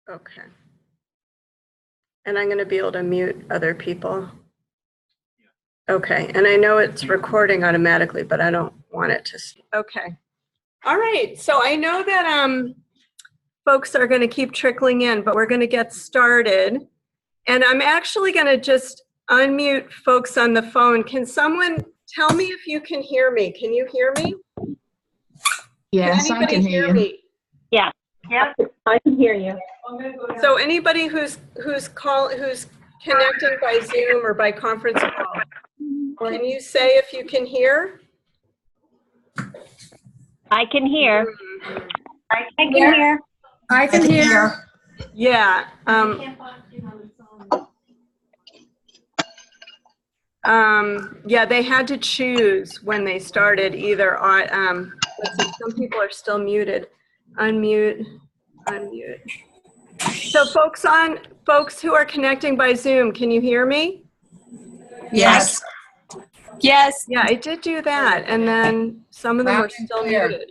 Okay. And I'm going to be able to mute other people. Okay, and I know it's recording automatically, but I don't want it to. Okay. All right, so I know that folks are going to keep trickling in, but we're going to get started. And I'm actually going to just unmute folks on the phone. Can someone tell me if you can hear me? Can you hear me? Yes, I can hear you. Me? Yeah. Yeah, I can hear you. So anybody who's connecting by Zoom or by conference call, can you say if you can hear? I can hear. I can hear. I can hear. Yeah. Yeah, they had to choose when they started either on, let's see, some people are still muted. Unmute, unmute. So folks who are connecting by Zoom, can you hear me? Yes. Yes. Yeah, I did do that, and then some of them are still muted.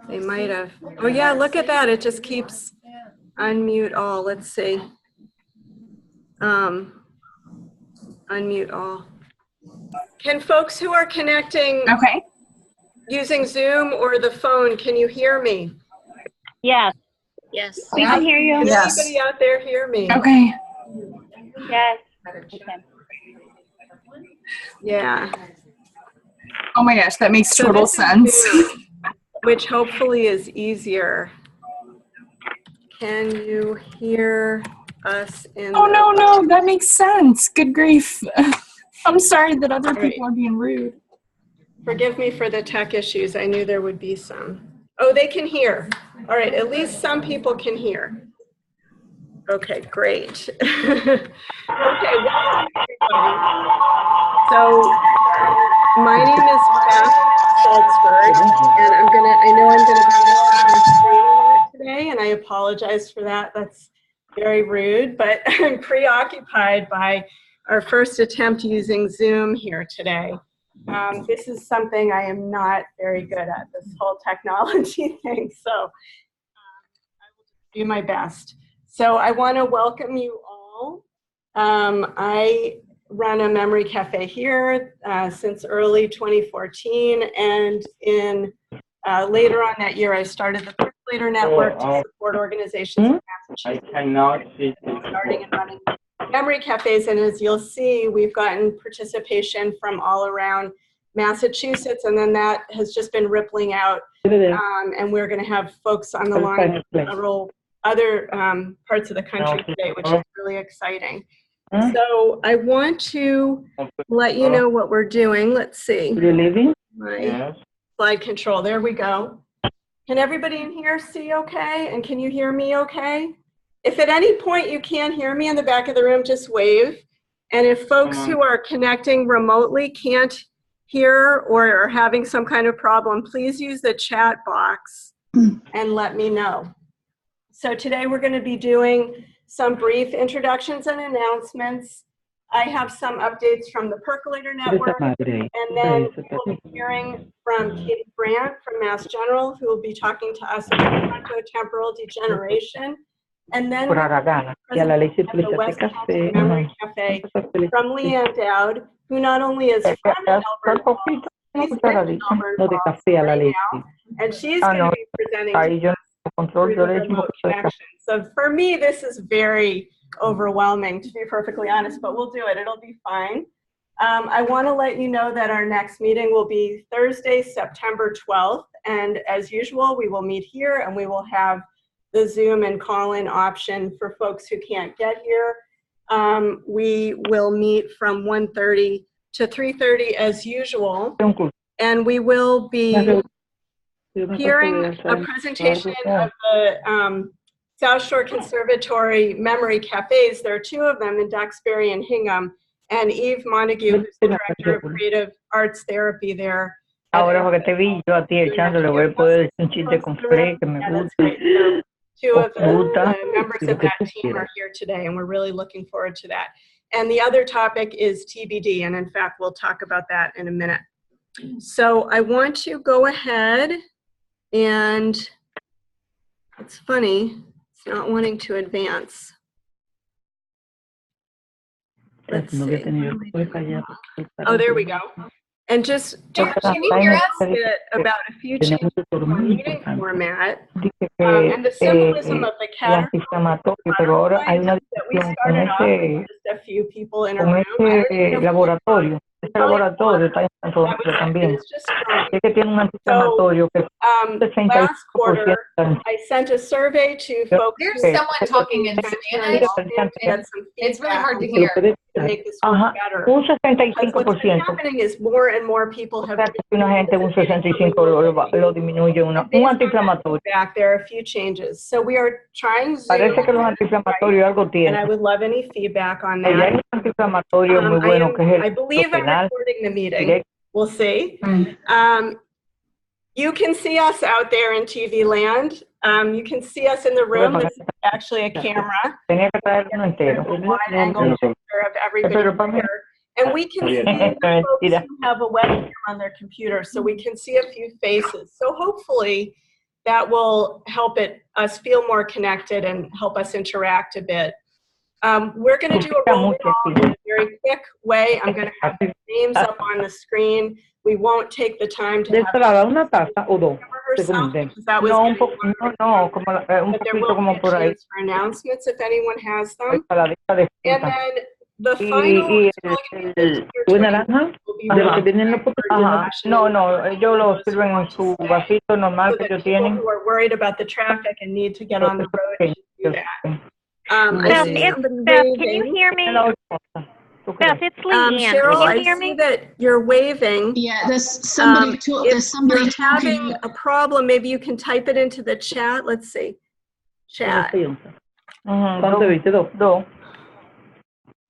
They might have. Oh yeah, look at that. It just keeps unmute all. Let's see. Unmute all. Can folks who are connecting using Zoom or the phone, can you hear me? Yes. Yes. We can hear you. Can Yes. anybody out there hear me? Okay. Yes. Okay. Yeah. Oh my gosh, that makes So total this is sense. Zoom, which hopefully is easier. Can you hear us in Oh the no, that makes sense. Good grief. I'm sorry that other right. people are being rude. Forgive me for the tech issues. I knew there would be some. Oh, they can hear. All right, at least some people can hear. Okay, great. Okay, welcome everybody. So my name is Beth Salzberg, and I know I'm gonna be on the screen a lot today, and I apologize for that. That's very rude, but I'm preoccupied by our first attempt using Zoom here today. This is something I am not very good at, this whole technology thing, so I will do my best. So I want to welcome you all. I run a memory cafe here since early 2014, and in later on that year I started the Percolator network to support organizations in Massachusetts starting and running memory cafes, and as you'll see, we've gotten participation from all around Massachusetts, and then that has just been rippling out, and we're going to have folks on the line from other parts of the country today, which is really exciting. So I want to let you know what we're doing. Let's see. My slide control. There we go. Can everybody in here see okay? And can you hear me okay? If at any point you can't hear me in the back of the room, just wave. And if folks who are connecting remotely can't hear or are having some kind of problem, please use the chat box and let me know. So today we're going to be doing some brief introductions and announcements. I have some updates from the Percolator network, and then we'll be hearing from Katie Brandt from Mass General, who will be talking to us about frontotemporal degeneration. And then we'll at the West County Memory Cafe from Leanne Dowd, who not only is from Melbourne Falls, she's in Melbourne Falls right now, and she's going to be presenting through the remote connection. So for me, this is very overwhelming, to be perfectly honest, but we'll do it. It'll be fine. I want to let you know that our next meeting will be Thursday, September 12th, and as usual, we will meet here, and we will have the Zoom and call-in option for folks who can't get here. We will meet from 1:30 to 3:30 as usual, and we will be hearing a presentation of the South Shore Conservatory Memory Cafes. There are two of them in Duxbury and Hingham, and Eve Montague, who's the Director of Creative Arts Therapy there. Ahora porque te vi yo a ti echándole, voy a poder decir un chiste con Fred que me gusta. Two of the members of that team are here today, and we're really looking forward to that. And the other topic is TBD, and in fact, we'll talk about that in a minute. So I want to go ahead and It's funny. It's not wanting to advance. Let's see. Oh, there we go. And just can you hear us about a few changes to our meeting format and the symbolism of the category that we started off with just a few people in a room. Laboratorio. Este laboratorio está en Santo Domingo también. Es que tiene un antiinflamatorio que last quarter, I sent a survey to folks. There's someone talking in Spanish. It's really hard to hear. To make this work better. Un Because what's been 65%. happening is more and more people have Una gente un 65 lo disminuye un antiinflamatorio. back. There are a few changes. So we are trying Zoom, Parece que los antiinflamatorios algo and I tienen. would love any feedback on Hay that. un antiinflamatorio muy bueno que es I el believe I'm penal. recording the meeting. We'll see. You can see us out there in TV land. You can see us in the room. This is actually a camera. Tenía que traer uno entero. Wide angle picture of everybody here. And we can see the folks who have a webcam on their computer, so we can see a few faces. So hopefully that will help us feel more connected and help us interact a bit. We're going to do a roll call in a very quick way. I'm going to have the names up on the screen. We won't take the time to have una taza o dos. herself, because that was No, getting como un but there poquito will como be a por ahí. chance for announcements if anyone has them. Saladita de And fruta. then the Y final el jugo de naranja, de los que vienen en los potes. Ajá. No, ellos lo sirven en su vasito normal so que that ellos people tienen. who are worried about the traffic and need to get on the road should do that. I Beth, see it's somebody Beth. Can you waving. hear me? Beth, it's Leanne. Cheryl, Can I you hear see me? that you're waving. Yeah, there's somebody, If there's somebody you're talking. having a problem, maybe you can type it into the chat. Let's see. Chat. ¿Cuánto viste? Dos.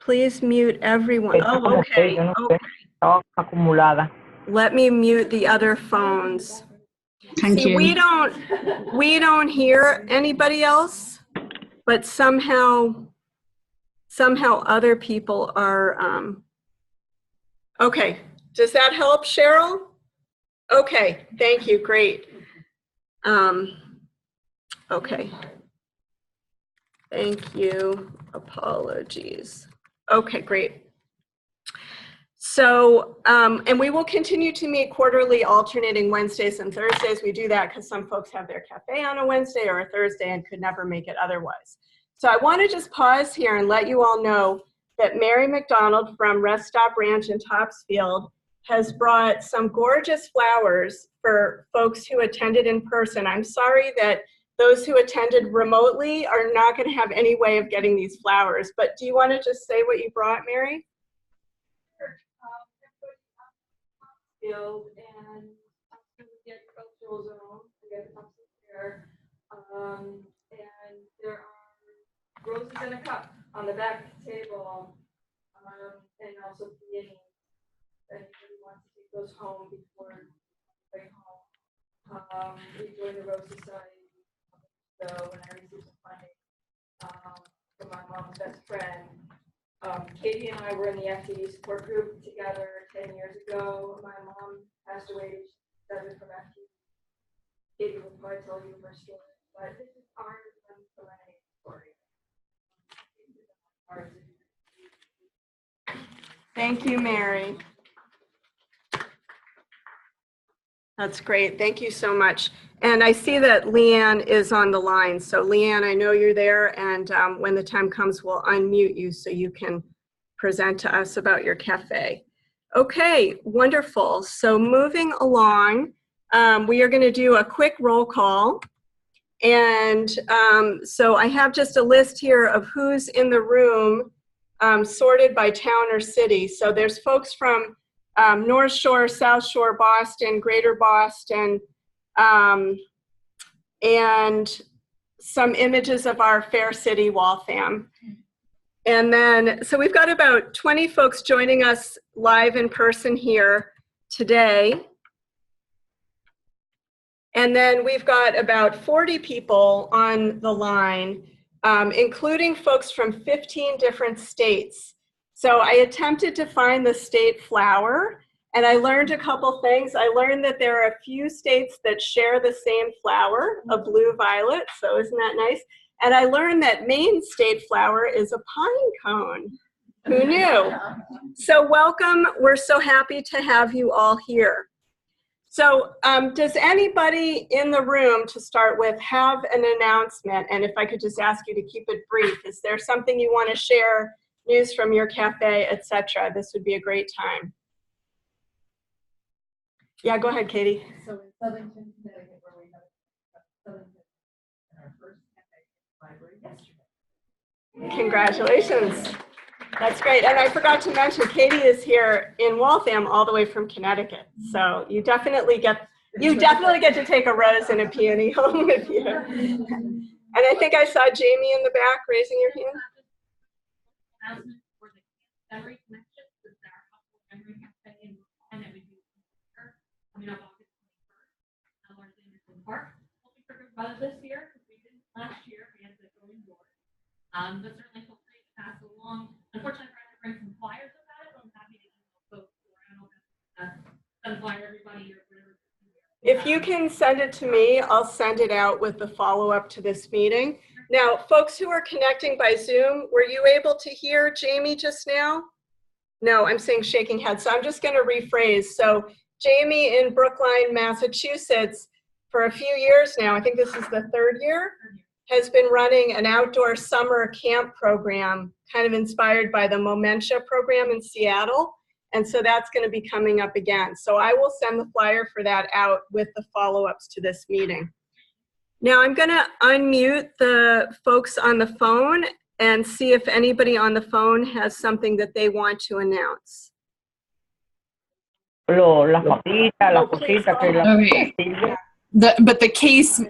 Please mute everyone. Oh, okay. Okay. Estaba acumulada. Let me mute the other phones. Thank See, you. we don't hear anybody else, but somehow other people are, okay. Does that help, Cheryl? Okay, thank you, great. Okay. Thank you, apologies. Okay, great. So, and we will continue to meet quarterly, alternating Wednesdays and Thursdays. We do that because some folks have their cafe on a Wednesday or a Thursday and could never make it otherwise. So I want to just pause here and let you all know that Mary McDonald from Rest Stop Ranch in Topsfield has brought some gorgeous flowers for folks who attended in person. I'm sorry that those who attended remotely are not going to have any way of getting these flowers, but do you want to just say what you brought, Mary? And get cultural zone, get there, and there are roses in a cup on the back table, and also peonies. Anybody wants to take those home before going home. We joined the Rose Society, so when I received some funding from my mom's best friend. Katie and I were in the FTD support group together 10 years ago. My mom passed away, she started from FTD. Katie will probably tell you her story, but this is our story. Thank you, Mary. That's great. Thank you so much. And I see that Leanne is on the line. So Leanne, I know you're there, and when the time comes, we'll unmute you so you can present to us about your cafe. Okay, wonderful. So moving along, we are going to do a quick roll call. And so I have just a list here of who's in the room, sorted by town or city. So there's folks from North Shore, South Shore, Boston, Greater Boston, and some images of our Fair City Waltham. And then, so we've got about 20 folks joining us live in person here today. And then we've got about 40 people on the line, including folks from 15 different states. So I attempted to find the state flower, And I learned a couple things. I learned that there are a few states that share the same flower, a blue-violet, so isn't that nice? And I learned that Maine state flower is a pine cone. Who knew? So welcome. We're so happy to have you all here. So does anybody in the room, to start with, have an announcement? And if I could just ask you to keep it brief. Is there something you want to share, news from your cafe, etc.? This would be a great time. Yeah, go ahead, Katie. So in Southington, Connecticut, where we have Southington in our first cafe library yesterday. Congratulations. That's great. And I forgot to mention, Katie is here in Waltham all the way from Connecticut. So you definitely get to take a rose and a peony home with you. And I think I saw Jamie in the back raising your hand. Announcement for the Memory Connection. This is our helpful memory cafe in Brooklyn that we do coming up August 21st. Largely in Park. Hoping for good weather this year because we didn't last year. We had to go indoors. But certainly feel free to pass along. Unfortunately, I tried to bring some flyers about it, but I'm happy to email folks around send flyer everybody or whatever. If you can send it to me, I'll send it out with the follow-up to this meeting. Now, folks who are connecting by Zoom, were you able to hear Jamie just now? No, I'm saying shaking head. So I'm just going to rephrase. So Jamie in Brookline, Massachusetts, for a few years now, I think this is the 3rd year, has been running an outdoor summer camp program, kind of inspired by the Dementia program in Seattle. And so that's going to be coming up again. So I will send the flyer for that out with the follow-ups to this meeting. Now I'm going to unmute the folks on the phone and see if anybody on the phone has something that they want to announce. Las papitas, las cositas que la Okay. But the case.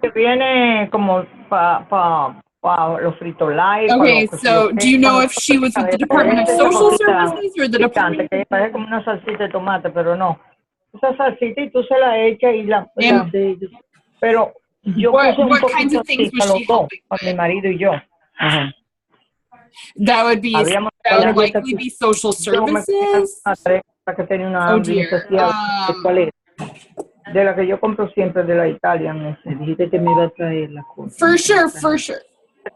que viene como pa los Frito Light. Okay, so do you know if she was with the Department of Social Services or the Department? Que parece como una salsita de tomate, pero no. Esa salsita y tú se la echas y la. Pero yo puse un poquito así a los dos, a mi marido y yo. Ajá. That would likely be social services. Que tenía una hambre especial. ¿Cuál es? De la que yo compro siempre de la Italian. Dijiste que me iba a traer la cosa. For sure.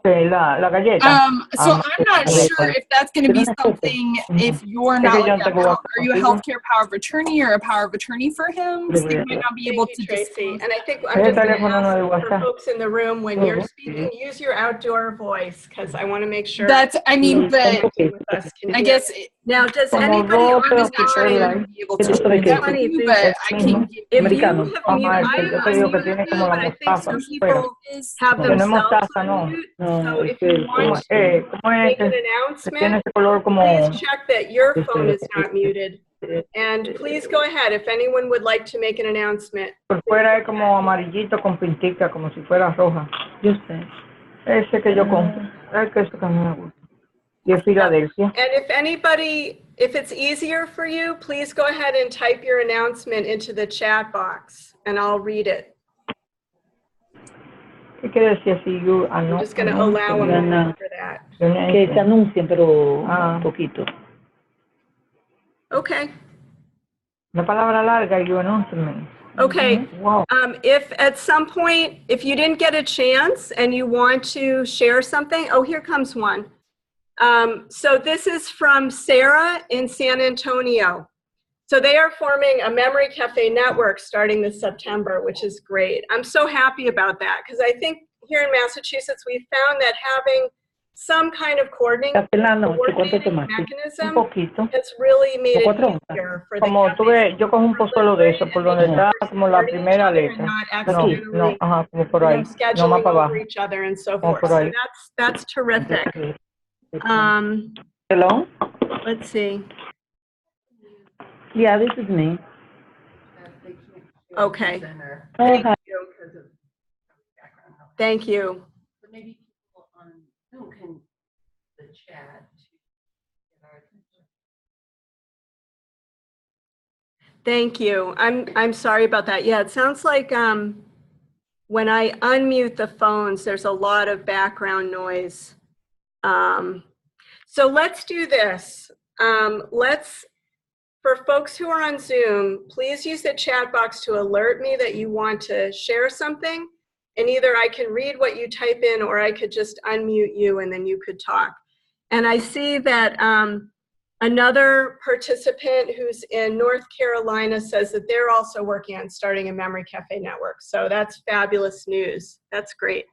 La galleta. So I'm not sure if that's going to be something, if you're not like are you a healthcare power of attorney or a power of attorney for him? Because they might not be able to Tracy. And I think I'm just going to ask for folks in the room, when you're speaking, use your outdoor voice, because I want to make sure. That's, I mean, but I guess. Now, does anybody on the phone be able to do but I can give if you have muted, but I think some people have themselves on mute. So if you want to make an announcement, please check that your phone is not muted. And please go ahead if anyone would like to make an announcement. Por fuera es como amarillito con pintica, como si fuera roja. Yo sé. Ese que yo compro. Es que eso que me gusta. Y es Filadelfia. And if anybody, if it's easier for you, please go ahead and type your announcement into the chat box, and I'll read it. ¿Qué quiere decir si you I'm just going to allow a moment for that. Que se anuncien, pero poquito. Okay. Una palabra larga, you announce me. Okay. Wow. If at some point, if you didn't get a chance and you want to share something, oh, here comes one. So this is from Sarah in San Antonio. So they are forming a memory cafe network starting this September, which is great. I'm so happy about that because I think here in Massachusetts, we found that having some kind of coordinating mechanism has really made it easier for the como tuve, yo cojo un pozuelo de eso por donde está como la primera letra. No, ajá, como por ahí. No más para abajo. Each other and so forth. So that's terrific. Hello? Let's see. Yeah, this is me. Okay. Thank you. But maybe people on Zoom can the chat. Thank you. I'm sorry about that. Yeah, it sounds like when I unmute the phones, there's a lot of background noise. So let's do this. for folks who are on Zoom, please use the chat box to alert me that you want to share something. And either I can read what you type in or I could just unmute you and then you could talk. And I see that another participant who's in North Carolina says that they're also working on starting a memory cafe network. So that's fabulous news. That's great.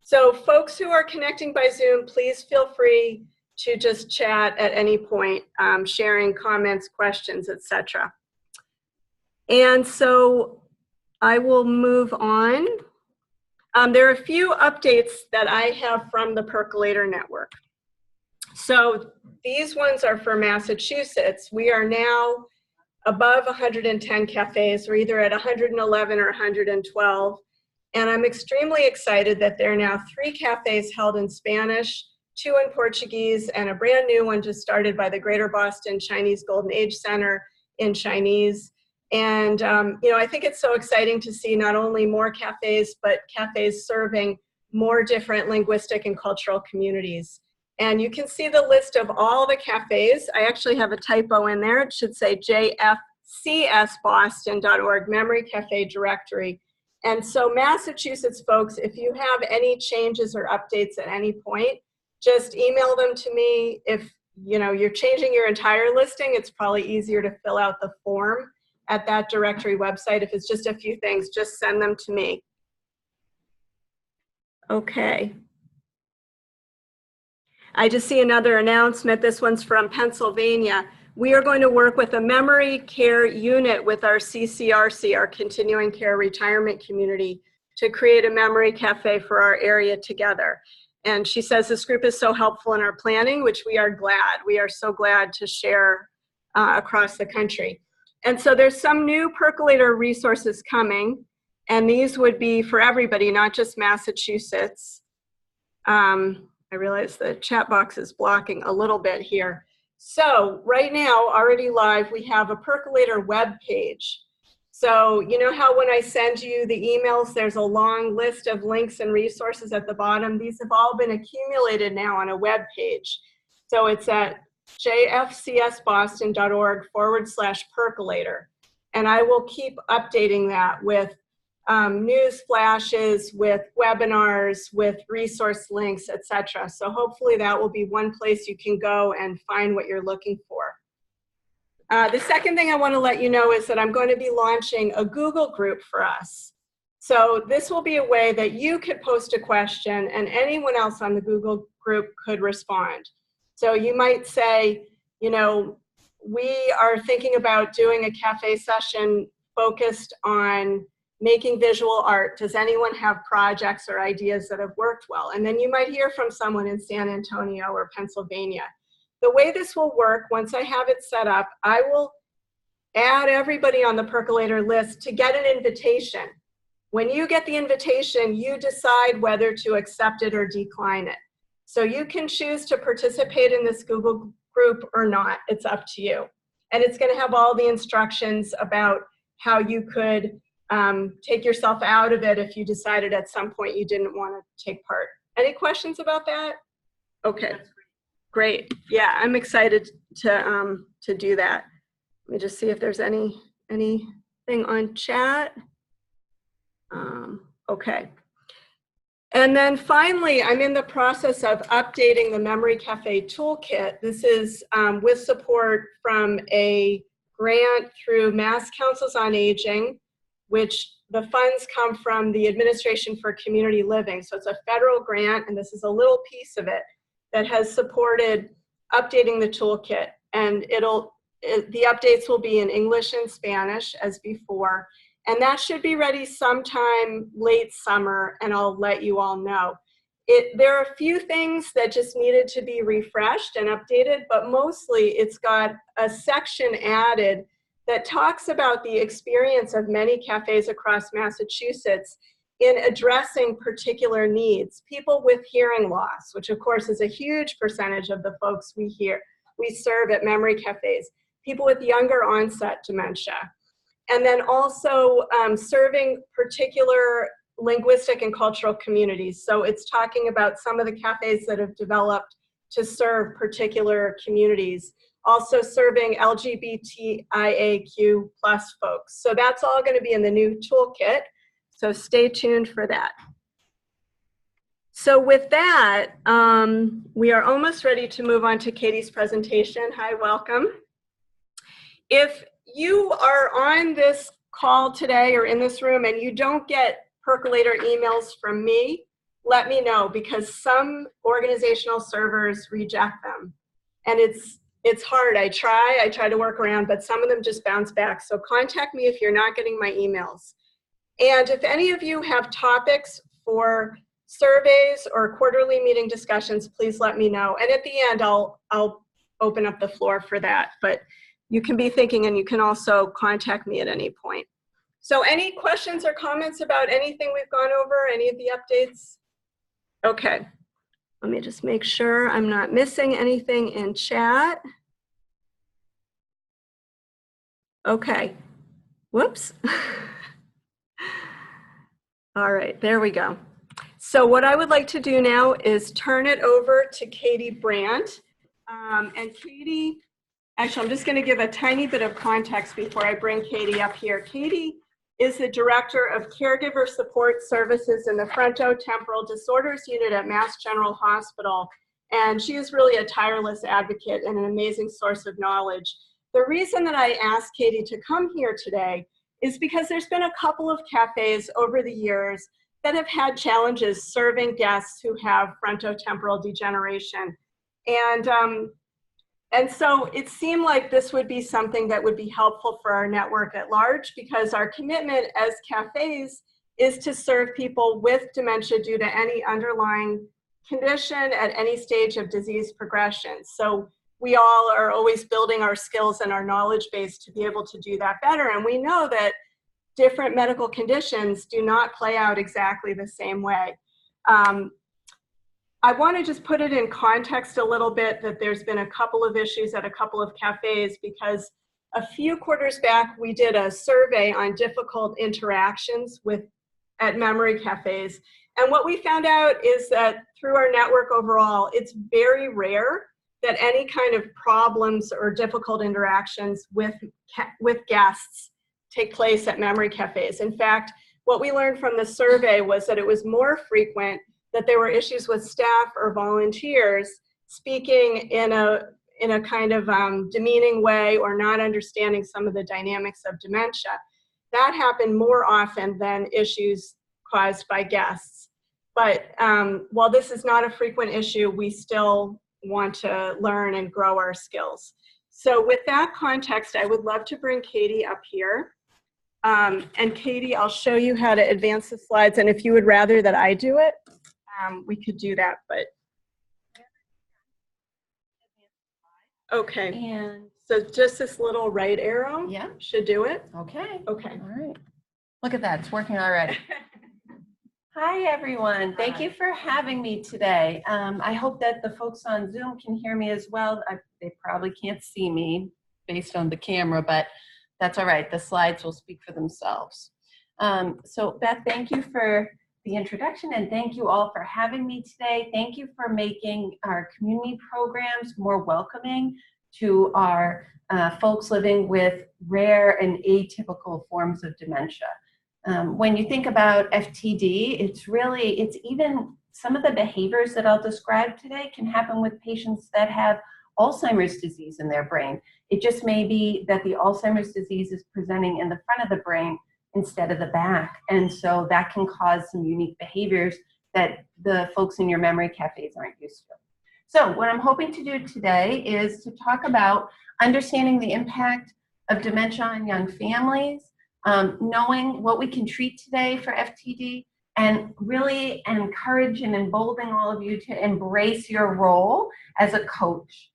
So folks who are connecting by Zoom, please feel free to just chat at any point, sharing comments, questions, etc. And so I will move on. There are a few updates that I have from the Percolator network. So these ones are for Massachusetts. We are now above 110 cafes. We're either at 111 or 112. And I'm extremely excited that there are now 3 cafes held in Spanish, 2 in Portuguese, and a brand new one just started by the Greater Boston Chinese Golden Age Center in Chinese. And you know, I think it's so exciting to see not only more cafes, but cafes serving more different linguistic and cultural communities. And you can see the list of all the cafes. I actually have a typo in there. It should say jfcsboston.org, Memory Cafe Directory. And so Massachusetts folks, if you have any changes or updates at any point, just email them to me. If you know you're changing your entire listing, it's probably easier to fill out the form at that directory website. If it's just a few things, just send them to me. Okay. I just see another announcement. This one's from Pennsylvania. We are going to work with a memory care unit with our CCRC, our continuing care retirement community, to create a memory cafe for our area together. And she says this group is so helpful in our planning, which we are glad. We are so glad to share across the country. And so there's some new Percolator resources coming, and these would be for everybody, not just Massachusetts. I realize the chat box is blocking a little bit here. So right now, already live, we have a Percolator web page. So you know how when I send you the emails, there's a long list of links and resources at the bottom? These have all been accumulated now on a web page. So it's at jfcsboston.org/percolator. And I will keep updating that with news flashes, with webinars, with resource links, etc. So hopefully that will be one place you can go and find what you're looking for. The second thing I want to let you know is that I'm going to be launching a Google group for us. So this will be a way that you could post a question and anyone else on the Google group could respond. So you might say, you know, we are thinking about doing a cafe session focused on making visual art. Does anyone have projects or ideas that have worked well? And then you might hear from someone in San Antonio or Pennsylvania. The way this will work, once I have it set up, I will add everybody on the Percolator list to get an invitation. When you get the invitation, you decide whether to accept it or decline it. So you can choose to participate in this Google group or not. It's up to you. And it's going to have all the instructions about how you could take yourself out of it if you decided at some point you didn't want to take part. Any questions about that? Okay, great. Yeah, I'm excited to do that. Let me just see if there's anything on chat. Okay. And then finally, I'm in the process of updating the Memory Cafe Toolkit. This is with support from a grant through Mass Councils on Aging, which the funds come from the Administration for Community Living. So it's a federal grant, and this is a little piece of it that has supported updating the toolkit. And the updates will be in English and Spanish as before. And that should be ready sometime late summer, and I'll let you all know. There are a few things that just needed to be refreshed and updated, but mostly it's got a section added that talks about the experience of many cafes across Massachusetts in addressing particular needs. People with hearing loss, which of course is a huge percentage of the folks we serve at memory cafes. People with younger onset dementia. And then also serving particular linguistic and cultural communities. So it's talking about some of the cafes that have developed to serve particular communities, also serving LGBTIAQ+ folks. So that's all going to be in the new toolkit. So stay tuned for that. So with that, we are almost ready to move on to Katie's presentation. Hi, welcome. If you are on this call today or in this room and you don't get Percolator emails from me, let me know, because some organizational servers reject them. And it's hard. I try to work around, but some of them just bounce back. So contact me if you're not getting my emails. And if any of you have topics for surveys or quarterly meeting discussions, please let me know. And at the end, I'll open up the floor for that. But you can be thinking, and you can also contact me at any point. So any questions or comments about anything we've gone over, any of the updates? Okay, let me just make sure I'm not missing anything in chat. Okay, whoops. All right, there we go. So what I would like to do now is turn it over to Katie Brandt. And Katie, actually, I'm just going to give a tiny bit of context before I bring Katie up here. Katie is the Director of Caregiver Support Services in the Frontotemporal Disorders Unit at Mass General Hospital. And she is really a tireless advocate and an amazing source of knowledge. The reason that I asked Katie to come here today is because there's been a couple of cafes over the years that have had challenges serving guests who have frontotemporal degeneration. And so it seemed like this would be something that would be helpful for our network at large, because our commitment as cafes is to serve people with dementia due to any underlying condition at any stage of disease progression. So we all are always building our skills and our knowledge base to be able to do that better. And we know that different medical conditions do not play out exactly the same way. I want to just put it in context a little bit that there's been a couple of issues at a couple of cafes, because a few quarters back we did a survey on difficult interactions at memory cafes. And what we found out is that through our network overall, it's very rare that any kind of problems or difficult interactions with guests take place at memory cafes. In fact, what we learned from the survey was that it was more frequent that there were issues with staff or volunteers speaking in a kind of demeaning way or not understanding some of the dynamics of dementia. That happened more often than issues caused by guests. But while this is not a frequent issue, we still want to learn and grow our skills. So with that context, I would love to bring Katie up here. And Katie, I'll show you how to advance the slides. And if you would rather that I do it, we could do that, but. Okay. And so just this little right arrow should do it. Okay. Okay. All right. Look at that. It's working already. Hi, everyone. Thank you for having me today. I hope that the folks on Zoom can hear me as well. They probably can't see me based on the camera, but that's all right. The slides will speak for themselves. So Beth, thank you for the introduction, and thank you all for having me today. Thank you for making our community programs more welcoming to our folks living with rare and atypical forms of dementia. When you think about FTD, it's even some of the behaviors that I'll describe today can happen with patients that have Alzheimer's disease in their brain. It just may be that the Alzheimer's disease is presenting in the front of the brain instead of the back. And so that can cause some unique behaviors that the folks in your memory cafes aren't used to. So what I'm hoping to do today is to talk about understanding the impact of dementia on young families, knowing what we can treat today for FTD, and really encourage and embolden all of you to embrace your role as a coach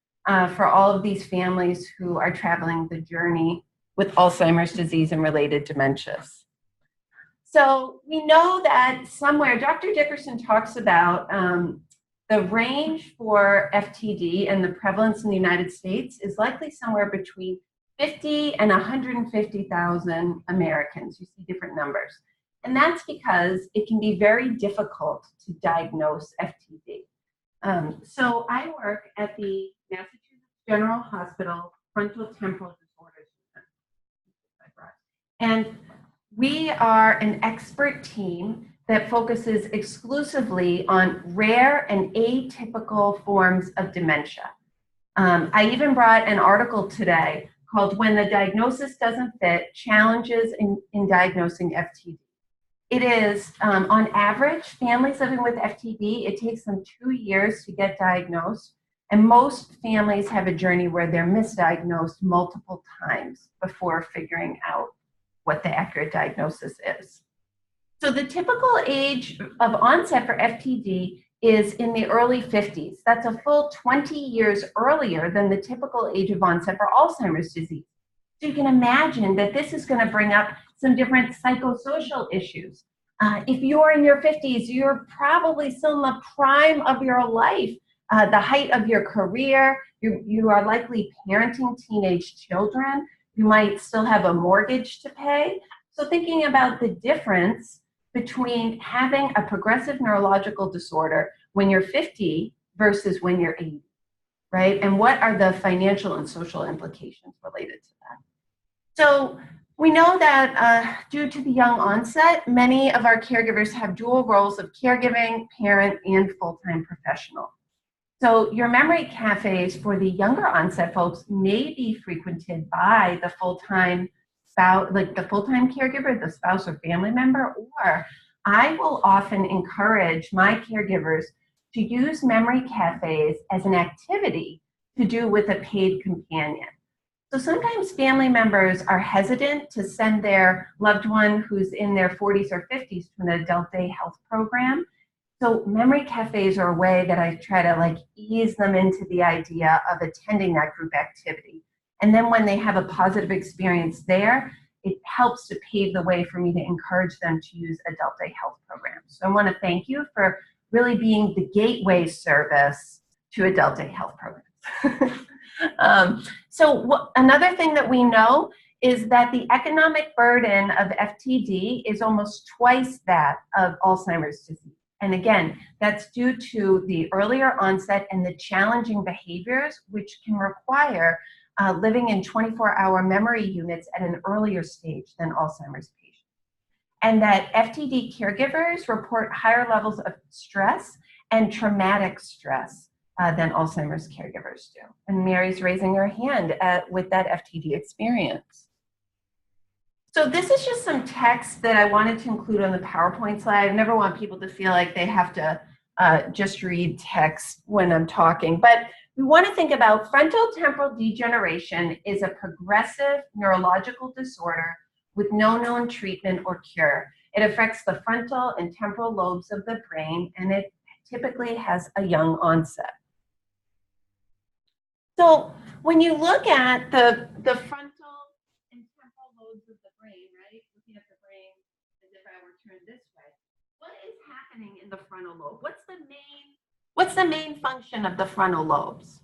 for all of these families who are traveling the journey with Alzheimer's disease and related dementias. So we know that somewhere, Dr. Dickerson talks about the range for FTD and the prevalence in the United States is likely somewhere between 50 and 150,000 Americans. You see different numbers. And that's because it can be very difficult to diagnose FTD. So I work at the Massachusetts General Hospital Frontotemporal Disorders Unit. And we are an expert team that focuses exclusively on rare and atypical forms of dementia. I even brought an article today called When the Diagnosis Doesn't Fit, Challenges in Diagnosing FTD. It is, on average, families living with FTD, it takes them 2 years to get diagnosed, and most families have a journey where they're misdiagnosed multiple times before figuring out what the accurate diagnosis is. So the typical age of onset for FTD is in the early 50s. That's a full 20 years earlier than the typical age of onset for Alzheimer's disease. So you can imagine that this is going to bring up some different psychosocial issues. If you're in your 50s, you're probably still in the prime of your life, the height of your career. You are likely parenting teenage children. You might still have a mortgage to pay. So thinking about the difference between having a progressive neurological disorder when you're 50 versus when you're 80, right? And what are the financial and social implications related to that? So we know that due to the young onset, many of our caregivers have dual roles of caregiving, parent, and full-time professional. So your memory cafes for the younger onset folks may be frequented by the full-time spouse, like the full-time caregiver, the spouse or family member, or I will often encourage my caregivers to use memory cafes as an activity to do with a paid companion. So sometimes family members are hesitant to send their loved one who's in their 40s or 50s to an adult day health program. So memory cafes are a way that I try to ease them into the idea of attending that group activity. And then when they have a positive experience there, it helps to pave the way for me to encourage them to use adult day health programs. So I want to thank you for really being the gateway service to adult day health programs. Another thing that we know is that the economic burden of FTD is almost twice that of Alzheimer's disease. And again, that's due to the earlier onset and the challenging behaviors which can require living in 24-hour memory units at an earlier stage than Alzheimer's patients. And that FTD caregivers report higher levels of stress and traumatic stress than Alzheimer's caregivers do. And Mary's raising her hand with that FTD experience. So this is just some text that I wanted to include on the PowerPoint slide. I never want people to feel like they have to just read text when I'm talking, but we want to think about frontotemporal degeneration is a progressive neurological disorder with no known treatment or cure. It affects the frontal and temporal lobes of the brain, and it typically has a young onset. So when you look at the frontal and temporal lobes of the brain, right? Looking at the brain as if I were turned this way, what is happening in the frontal lobe? What's the main function of the frontal lobes?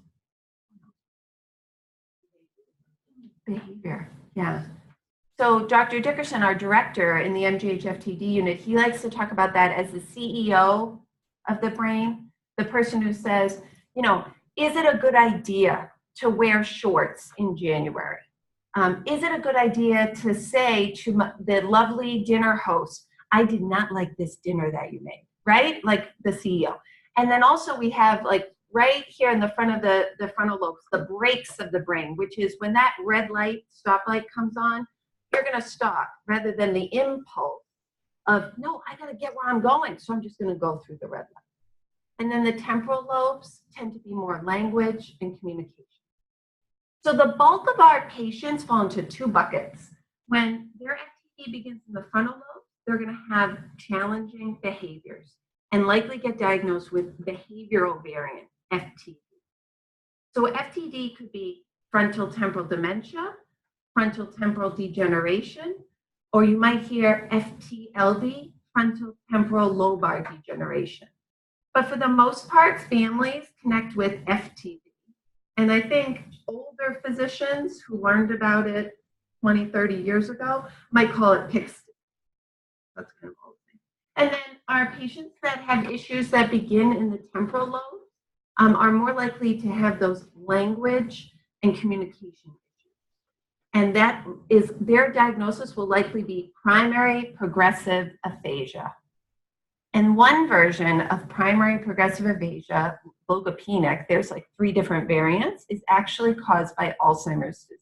Behavior, yeah. So Dr. Dickerson, our director in the MGH-FTD unit, he likes to talk about that as the CEO of the brain, the person who says, you know, is it a good idea to wear shorts in January? Is it a good idea to say to the lovely dinner host, I did not like this dinner that you made, right? Like the CEO. And then also we have right here in the front of the frontal lobes, the brakes of the brain, which is when that red light, stop light comes on, you're gonna stop rather than the impulse of, no, I gotta get where I'm going, so I'm just gonna go through the red light. And then the temporal lobes tend to be more language and communication. So the bulk of our patients fall into two buckets. When their FTD begins in the frontal lobe, they're gonna have challenging behaviors and likely get diagnosed with behavioral variant FTD. So FTD could be frontal temporal dementia, frontal temporal degeneration, or you might hear FTLD, frontal temporal lobar degeneration. But for the most part, families connect with FTD. And I think older physicians who learned about it 20, 30 years ago might call it PICST. That's kind of old thing. And then our patients that have issues that begin in the temporal lobe, are more likely to have those language and communication issues. And that is, their diagnosis will likely be primary progressive aphasia. And one version of primary progressive aphasia, logopenic, there's like 3 different variants, is actually caused by Alzheimer's disease.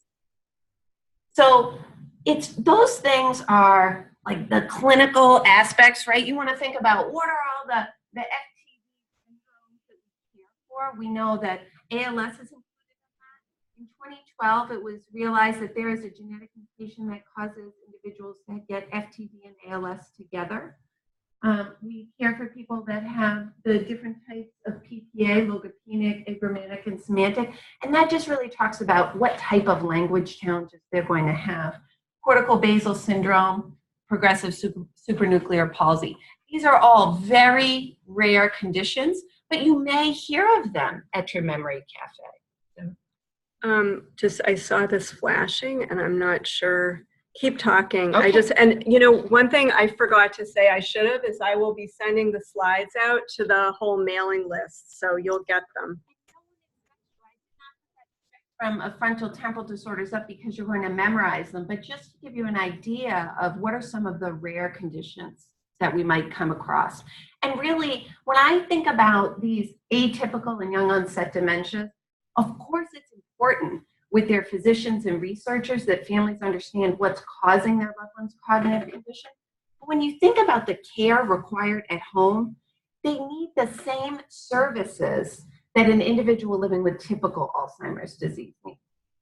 So it's, those things are like the clinical aspects, right? You want to think about what are all the FTD syndromes that we care for. We know that ALS is included in that. In 2012, it was realized that there is a genetic mutation that causes individuals that get FTD and ALS together. We care for people that have the different types of PPA, logopenic, agramatic, and semantic, and that just really talks about what type of language challenges they're going to have. Cortical basal syndrome, progressive supranuclear palsy. These are all very rare conditions, but you may hear of them at your memory cafe. I saw this flashing and I'm not sure. Keep talking. Okay. And you know, one thing I forgot to say I should have is I will be sending the slides out to the whole mailing list, so you'll get them. From a frontotemporal disorders up because you're going to memorize them, but just to give you an idea of what are some of the rare conditions that we might come across. And really, when I think about these atypical and young onset dementias, of course it's important with their physicians and researchers that families understand what's causing their loved one's cognitive condition. But when you think about the care required at home, they need the same services that an individual living with typical Alzheimer's disease needs.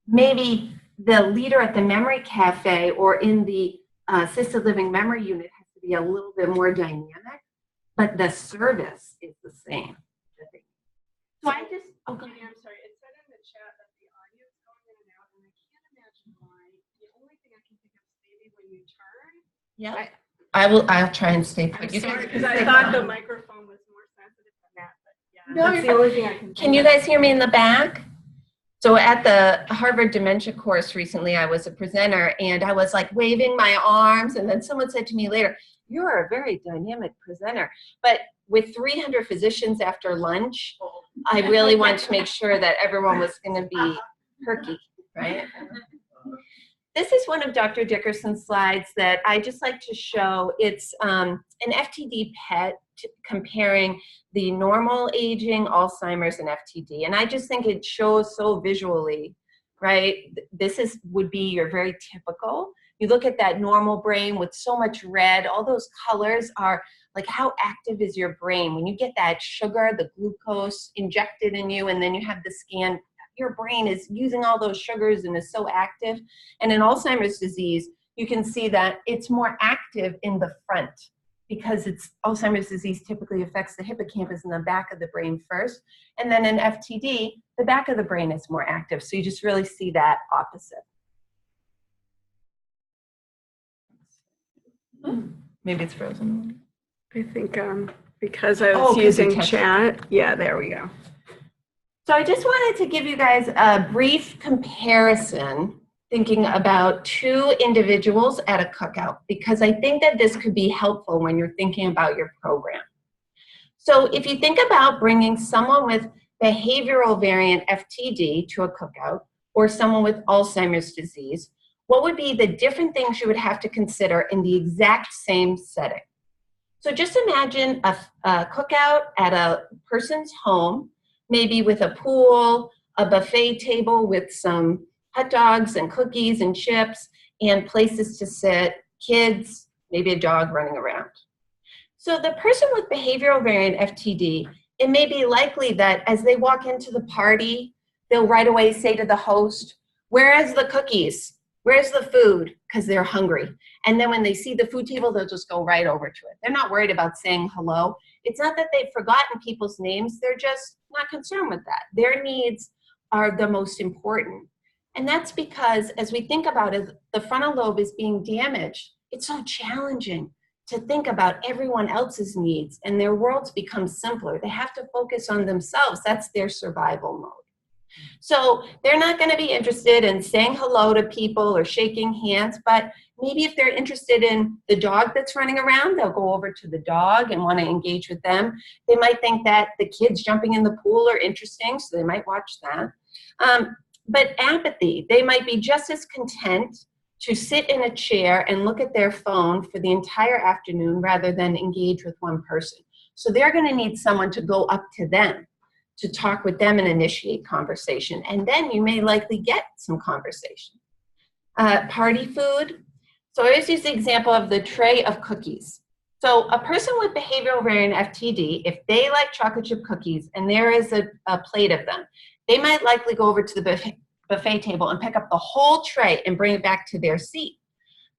Maybe the leader at the memory cafe or in the assisted living memory unit has to be a little bit more dynamic, but the service is the same. So I just, okay. I'm sorry, it said in the chat that the audio is going in and out, and I can't imagine why. The only thing I can think of is maybe when you turn. Yeah. I'll try and stay put. I'm sorry, because I thought the microphone was more sensitive than that, but yeah, No, that's the only thing I can think Can you guys hear me in the back? So at the Harvard Dementia course recently, I was a presenter and I was like waving my arms, and then someone said to me later, "You're a very dynamic presenter." But with 300 physicians after lunch, I really wanted to make sure that everyone was going to be perky, right? This is one of Dr. Dickerson's slides that I just like to show. It's an FTD-PET comparing the normal aging, Alzheimer's, and FTD. And I just think it shows so visually, right? This would be your very typical. You look at that normal brain with so much red, all those colors are like how active is your brain? When you get that sugar, the glucose injected in you, and then you have the scan, your brain is using all those sugars and is so active. And in Alzheimer's disease, you can see that it's more active in the front because Alzheimer's disease typically affects the hippocampus in the back of the brain first. And then in FTD, the back of the brain is more active. So you just really see that opposite. Maybe it's frozen. I think because I was using chat. Yeah, there we go. So I just wanted to give you guys a brief comparison thinking about 2 individuals at a cookout, because I think that this could be helpful when you're thinking about your program. So if you think about bringing someone with behavioral variant FTD to a cookout or someone with Alzheimer's disease, what would be the different things you would have to consider in the exact same setting? So just imagine a cookout at a person's home, maybe with a pool, a buffet table with some hot dogs and cookies and chips and places to sit, kids, maybe a dog running around. So the person with behavioral variant FTD, it may be likely that as they walk into the party, they'll right away say to the host, "Where is the cookies? Where's the food?" Because they're hungry. And then when they see the food table, they'll just go right over to it. They're not worried about saying hello. It's not that they've forgotten people's names. They're just not concerned with that. Their needs are the most important. And that's because as we think about it, the frontal lobe is being damaged. It's so challenging to think about everyone else's needs, and their worlds become simpler. They have to focus on themselves. That's their survival mode. So they're not going to be interested in saying hello to people or shaking hands, but maybe if they're interested in the dog that's running around, they'll go over to the dog and want to engage with them. They might think that the kids jumping in the pool are interesting, so they might watch that. But apathy, they might be just as content to sit in a chair and look at their phone for the entire afternoon rather than engage with one person. So they're going to need someone to go up to them, to talk with them and initiate conversation. And then you may likely get some conversation. Party food. So I always use the example of the tray of cookies. So a person with behavioral variant FTD, if they like chocolate chip cookies and there is a plate of them, they might likely go over to the buffet table and pick up the whole tray and bring it back to their seat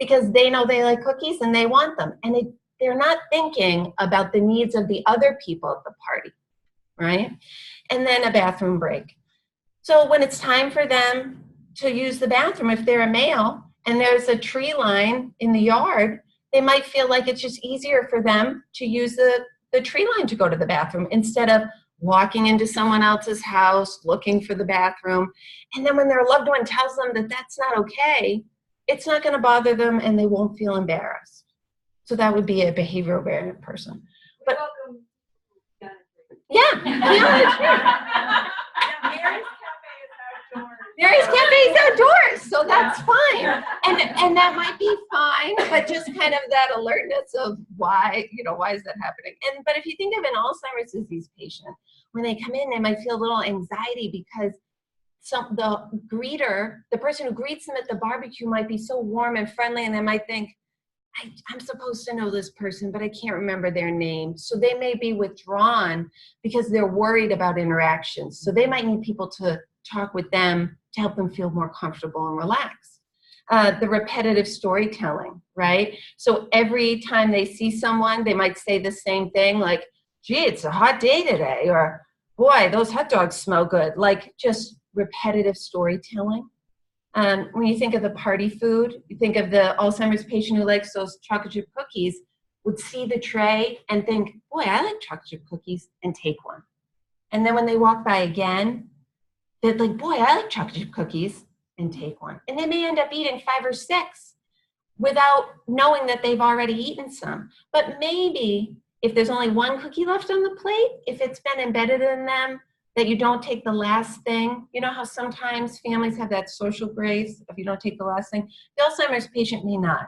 because they know they like cookies and they want them. And they're not thinking about the needs of the other people at the party, right? And then a bathroom break. So when it's time for them to use the bathroom, if they're a male and there's a tree line in the yard, they might feel like it's just easier for them to use the tree line to go to the bathroom instead of walking into someone else's house, looking for the bathroom. And then when their loved one tells them that that's not okay, it's not going to bother them and they won't feel embarrassed. So that would be a behavioral variant person. But yeah, Mary's Cafe is outdoors, so that's fine. And that might be fine, but just kind of that alertness of why, why is that happening? But if you think of an Alzheimer's disease patient, when they come in, they might feel a little anxiety because the greeter, the person who greets them at the barbecue might be so warm and friendly, and they might think, I'm supposed to know this person, but I can't remember their name. So they may be withdrawn because they're worried about interactions. So they might need people to talk with them to help them feel more comfortable and relaxed. The repetitive storytelling, right? So every time they see someone, they might say the same thing like, gee, it's a hot day today, or boy, those hot dogs smell good. Like just repetitive storytelling. When you think of the party food, you think of the Alzheimer's patient who likes those chocolate chip cookies, would see the tray and think, boy, I like chocolate chip cookies, and take one. And then when they walk by again, they're like, boy, I like chocolate chip cookies, and take one. And they may end up eating 5 or 6 without knowing that they've already eaten some. But maybe if there's only 1 cookie left on the plate, if it's been embedded in them, that you don't take the last thing. You know how sometimes families have that social grace if you don't take the last thing? The Alzheimer's patient may not,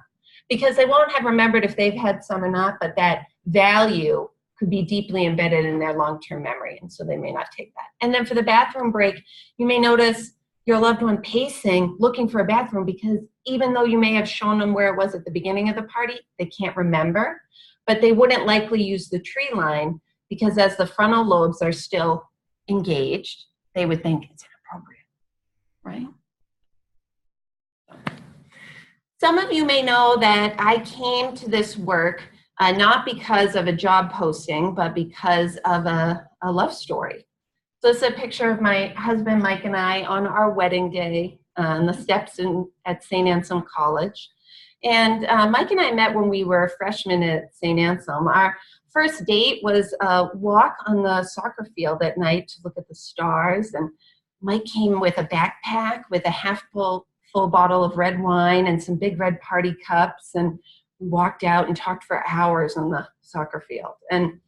because they won't have remembered if they've had some or not, but that value could be deeply embedded in their long-term memory, and so they may not take that. And then for the bathroom break, you may notice your loved one pacing, looking for a bathroom, because even though you may have shown them where it was at the beginning of the party, they can't remember, but they wouldn't likely use the tree line because as the frontal lobes are still engaged, they would think it's inappropriate, right? Some of you may know that I came to this work not because of a job posting, but because of a love story. So it's a picture of my husband, Mike, and I on our wedding day on the steps at St. Anselm College. And Mike and I met when we were freshmen at St. Anselm. Our first date was a walk on the soccer field at night to look at the stars. And Mike came with a backpack with a half full bottle of red wine and some big red party cups. And we walked out and talked for hours on the soccer field. And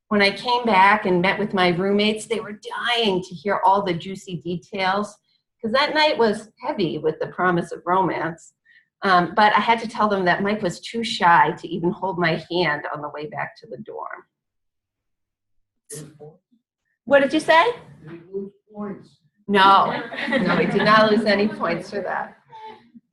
when I came back and met with my roommates, they were dying to hear all the juicy details because that night was heavy with the promise of romance. But I had to tell them that Mike was too shy to even hold my hand on the way back to the dorm. What did you say? Did he lose points? No, we did not lose any points for that.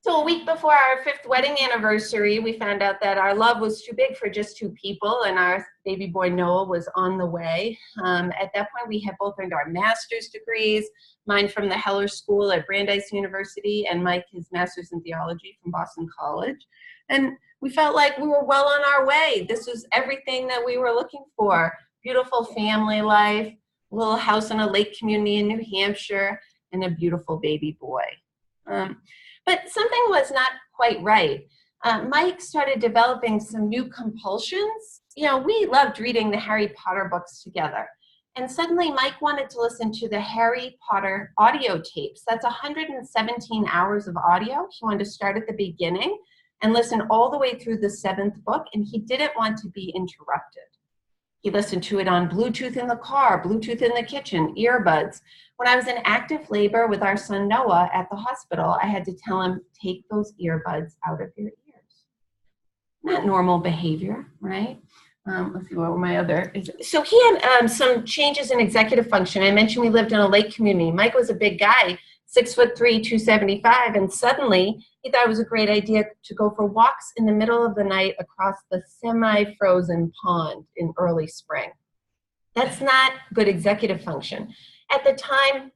So a week before our 5th wedding anniversary, we found out that our love was too big for just 2 people, and our baby boy Noah was on the way. At that point, we had both earned our master's degrees, mine from the Heller School at Brandeis University, and Mike his master's in theology from Boston College. And we felt like we were well on our way. This was everything that we were looking for. Beautiful family life, a little house in a lake community in New Hampshire, and a beautiful baby boy. But something was not quite right. Mike started developing some new compulsions. You know, we loved reading the Harry Potter books together. And suddenly Mike wanted to listen to the Harry Potter audio tapes. That's 117 hours of audio. He wanted to start at the beginning and listen all the way through the 7th book, and he didn't want to be interrupted. He listened to it on Bluetooth in the car, Bluetooth in the kitchen, earbuds. When I was in active labor with our son Noah at the hospital, I had to tell him, take those earbuds out of your ears. Not normal behavior, right? Let's see what my other is. So he had some changes in executive function. I mentioned we lived in a lake community. Mike was a big guy, 6'3", 275, and suddenly he thought it was a great idea to go for walks in the middle of the night across the semi-frozen pond in early spring. That's not good executive function. At the time,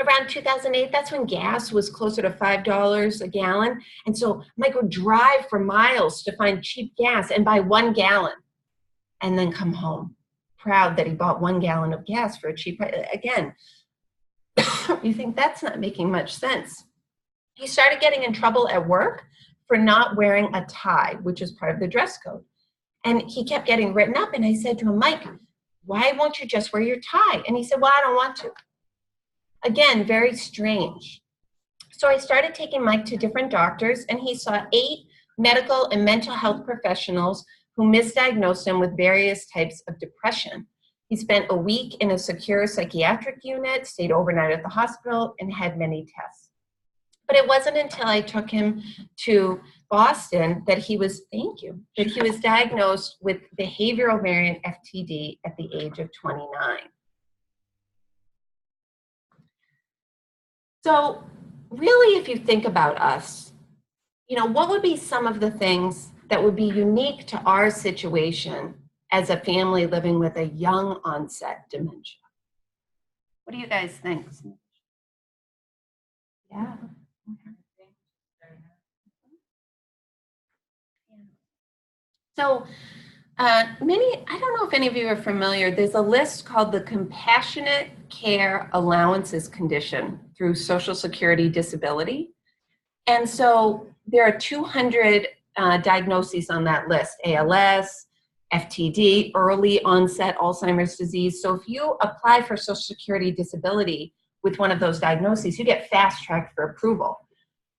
around 2008, that's when gas was closer to $5 a gallon. And so Mike would drive for miles to find cheap gas and buy 1 gallon and then come home, proud that he bought 1 gallon of gas for a cheap price. Again, you think that's not making much sense. He started getting in trouble at work for not wearing a tie, which is part of the dress code. And he kept getting written up, and I said to him, Mike, why won't you just wear your tie? And he said, well, I don't want to. Again, very strange. So I started taking Mike to different doctors, and he saw 8 medical and mental health professionals who misdiagnosed him with various types of depression. He spent a week in a secure psychiatric unit, stayed overnight at the hospital, and had many tests. But it wasn't until I took him to Boston that he was, thank you, that he was diagnosed with behavioral variant FTD at the age of 29. So really, if you think about us, you know, what would be some of the things that would be unique to our situation as a family living with a young onset dementia? What do you guys think? Yeah. So I don't know if any of you are familiar, there's a list called the Compassionate Care Allowances Condition through Social Security Disability. And so there are 200 diagnoses on that list: ALS, FTD, early onset Alzheimer's disease. So if you apply for Social Security disability with one of those diagnoses, you get fast-tracked for approval.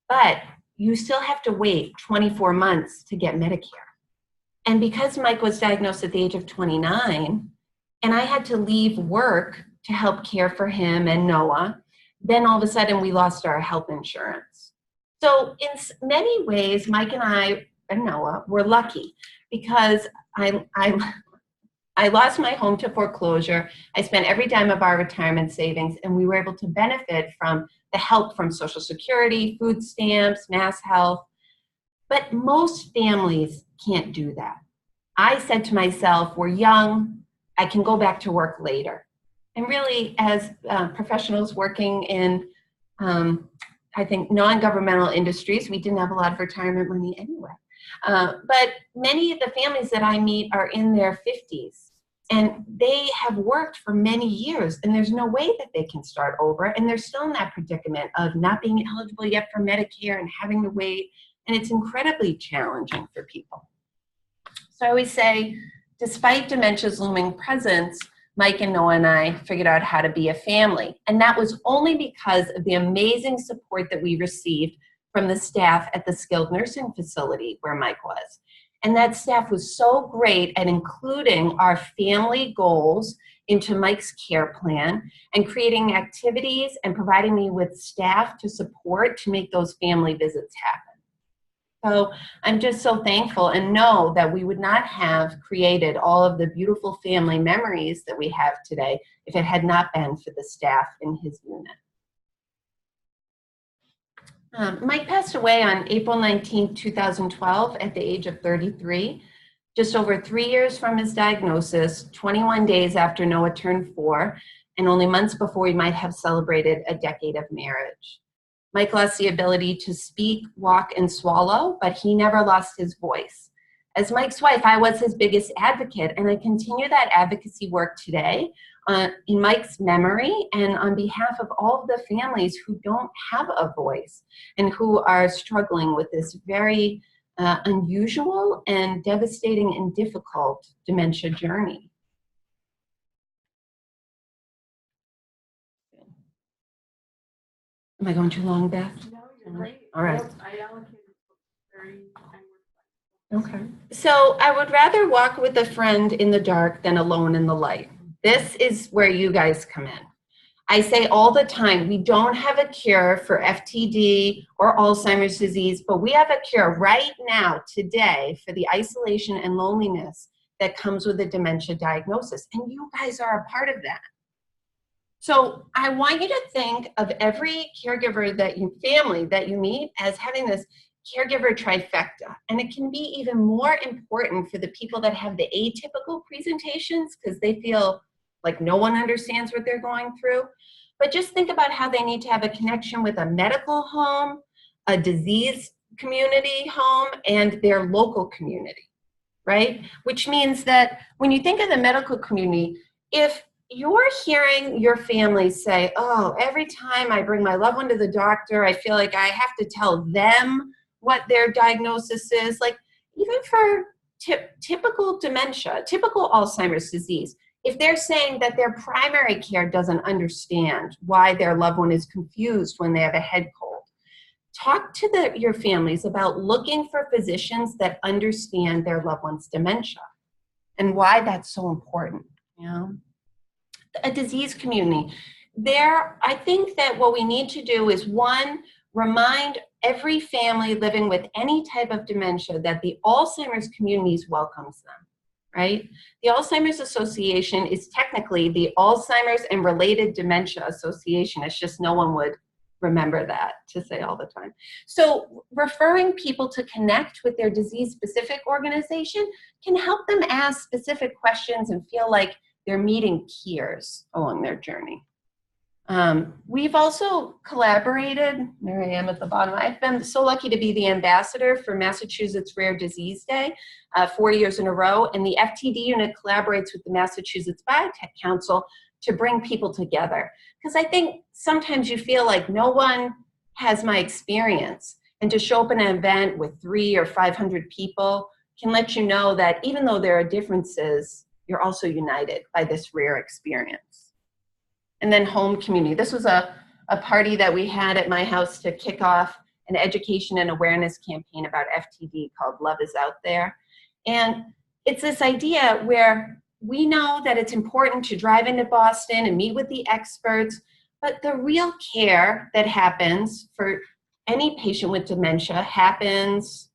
But you still have to wait 24 months to get Medicare. And because Mike was diagnosed at the age of 29, and I had to leave work to help care for him and Noah, then all of a sudden we lost our health insurance. So in many ways, Mike and I and Noah were lucky because I lost my home to foreclosure. I spent every dime of our retirement savings, and we were able to benefit from the help from Social Security, food stamps, Mass Health. But most families can't do that. I said to myself, we're young, I can go back to work later. And really, as professionals working in, I think, non-governmental industries, we didn't have a lot of retirement money anyway. But many of the families that I meet are in their 50s, and they have worked for many years, and there's no way that they can start over, and they're still in that predicament of not being eligible yet for Medicare and having to wait, and it's incredibly challenging for people. So I always say, despite dementia's looming presence, Mike and Noah and I figured out how to be a family, and that was only because of the amazing support that we received from the staff at the skilled nursing facility where Mike was. And that staff was so great at including our family goals into Mike's care plan and creating activities and providing me with staff to support to make those family visits happen. So I'm just so thankful and know that we would not have created all of the beautiful family memories that we have today if it had not been for the staff in his unit. Mike passed away on April 19, 2012 at the age of 33, just over 3 years from his diagnosis, 21 days after Noah turned 4, and only months before we might have celebrated a decade of marriage. Mike lost the ability to speak, walk, and swallow, but he never lost his voice. As Mike's wife, I was his biggest advocate, and I continue that advocacy work today in Mike's memory and on behalf of all of the families who don't have a voice and who are struggling with this very unusual and devastating and difficult dementia journey. Am I going too long, Beth? No, you're great. All right. Nope, I allocated very time. Okay. So I would rather walk with a friend in the dark than alone in the light. This is where you guys come in. I say all the time, we don't have a cure for FTD or Alzheimer's disease, but we have a cure right now, today, for the isolation and loneliness that comes with a dementia diagnosis. And you guys are a part of that. So I want you to think of every caregiver family that you meet as having this caregiver trifecta. And it can be even more important for the people that have the atypical presentations because they feel like no one understands what they're going through. But just think about how they need to have a connection with a medical home, a disease community home, and their local community, right? Which means that when you think of the medical community, if you're hearing your family say, oh, every time I bring my loved one to the doctor, I feel like I have to tell them what their diagnosis is. Like even for typical dementia, typical Alzheimer's disease, if they're saying that their primary care doesn't understand why their loved one is confused when they have a head cold, talk to your families about looking for physicians that understand their loved one's dementia and why that's so important. You know? A disease community. I think that what we need to do is, one, remind every family living with any type of dementia that the Alzheimer's community welcomes them, right? The Alzheimer's Association is technically the Alzheimer's and Related Dementia Association. It's just no one would remember that to say all the time. So referring people to connect with their disease-specific organization can help them ask specific questions and feel like they're meeting peers along their journey. We've also collaborated, there I am at the bottom. I've been so lucky to be the ambassador for Massachusetts Rare Disease Day 4 years in a row, and the FTD unit collaborates with the Massachusetts Biotech Council to bring people together. Because I think sometimes you feel like no one has my experience, and to show up in an event with 300 or 500 people can let you know that even though there are differences, you're also united by this rare experience. And then home community. This was a party that we had at my house to kick off an education and awareness campaign about FTD called Love Is Out There. And it's this idea where we know that it's important to drive into Boston and meet with the experts, but the real care that happens for any patient with dementia happens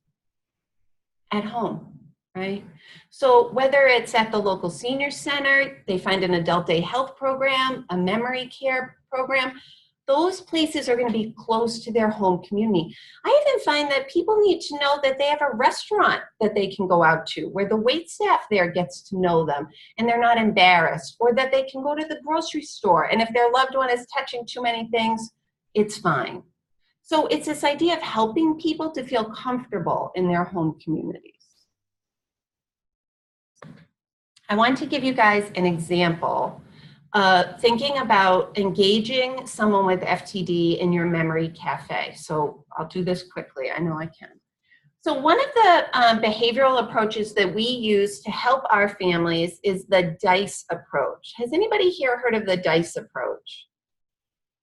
at home, right? So whether it's at the local senior center, they find an adult day health program, a memory care program, those places are going to be close to their home community. I even find that people need to know that they have a restaurant that they can go out to where the wait staff there gets to know them and they're not embarrassed, or that they can go to the grocery store and if their loved one is touching too many things, it's fine. So it's this idea of helping people to feel comfortable in their home communities. I want to give you guys an example, thinking about engaging someone with FTD in your memory cafe. So I'll do this quickly, I know I can. So one of the behavioral approaches that we use to help our families is the DICE approach. Has anybody here heard of the DICE approach?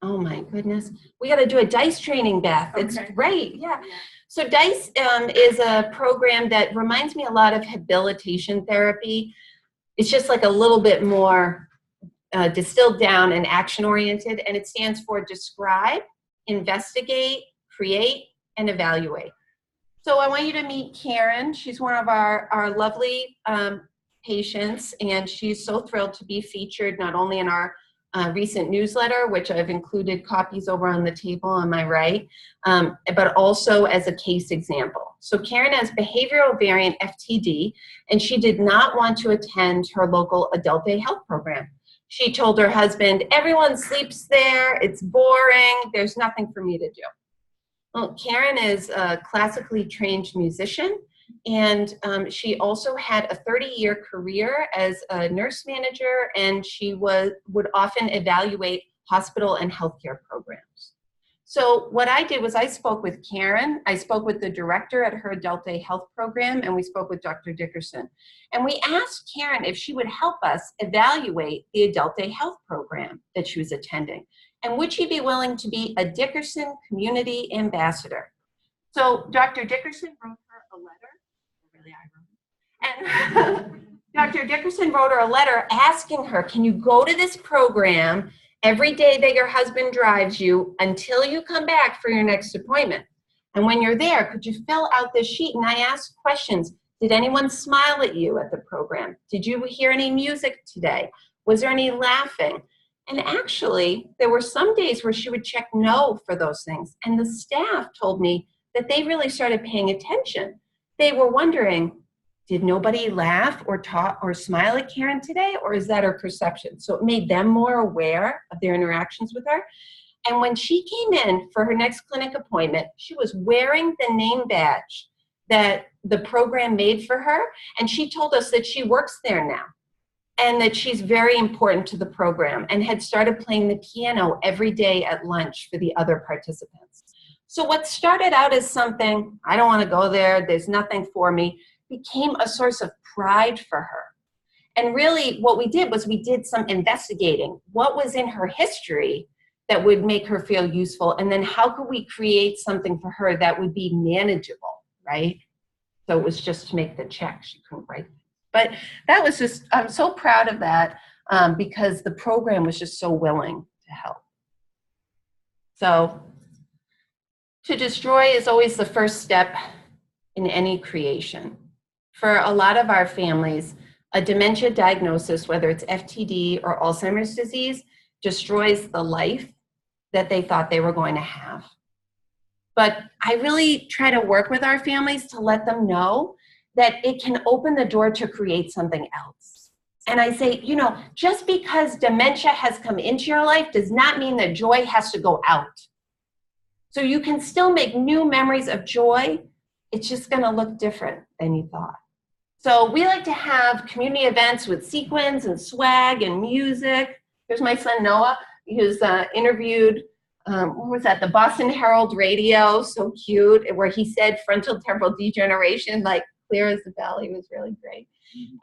Oh my goodness, we gotta do a DICE training, Beth. It's great, yeah. So DICE is a program that reminds me a lot of habilitation therapy. It's just like a little bit more distilled down and action-oriented, and it stands for describe, investigate, create, and evaluate. So I want you to meet Karen. She's one of our lovely patients, and she's so thrilled to be featured not only in our recent newsletter, which I've included copies over on the table on my right, but also as a case example. So Karen has behavioral variant FTD, and she did not want to attend her local adult day health program. She told her husband, everyone sleeps there, it's boring, there's nothing for me to do. Well, Karen is a classically trained musician, and she also had a 30-year career as a nurse manager, and she would often evaluate hospital and healthcare programs. So what I did was I spoke with Karen, I spoke with the director at her adult day health program, and we spoke with Dr. Dickerson. And we asked Karen if she would help us evaluate the adult day health program that she was attending. And would she be willing to be a Dickerson Community Ambassador? So Dr. Dickerson wrote her a letter. Really, I wrote it. And Dr. Dickerson wrote her a letter asking her, can you go to this program every day that your husband drives you until you come back for your next appointment? And when you're there, could you fill out this sheet? And I asked questions. Did anyone smile at you at the program? Did you hear any music today? Was there any laughing? And actually, there were some days where she would check no for those things. And the staff told me that they really started paying attention. They were wondering, did nobody laugh or talk or smile at Karen today? Or is that her perception? So it made them more aware of their interactions with her. And when she came in for her next clinic appointment, she was wearing the name badge that the program made for her. And she told us that she works there now and that she's very important to the program and had started playing the piano every day at lunch for the other participants. So what started out as something, I don't want to go there, there's nothing for me, became a source of pride for her. And really what we did was we did some investigating. What was in her history that would make her feel useful? And then how could we create something for her that would be manageable, right? So it was just to make the check. She couldn't write. But that was just, I'm so proud of that because the program was just so willing to help. So to destroy is always the first step in any creation. For a lot of our families, a dementia diagnosis, whether it's FTD or Alzheimer's disease, destroys the life that they thought they were going to have. But I really try to work with our families to let them know that it can open the door to create something else. And I say, you know, just because dementia has come into your life does not mean that joy has to go out. So you can still make new memories of joy. It's just gonna look different than you thought. So we like to have community events with sequins and swag and music. Here's my son Noah. He was interviewed, what was that, the Boston Herald Radio, so cute, where he said frontotemporal degeneration, like clear as the bell. He was really great.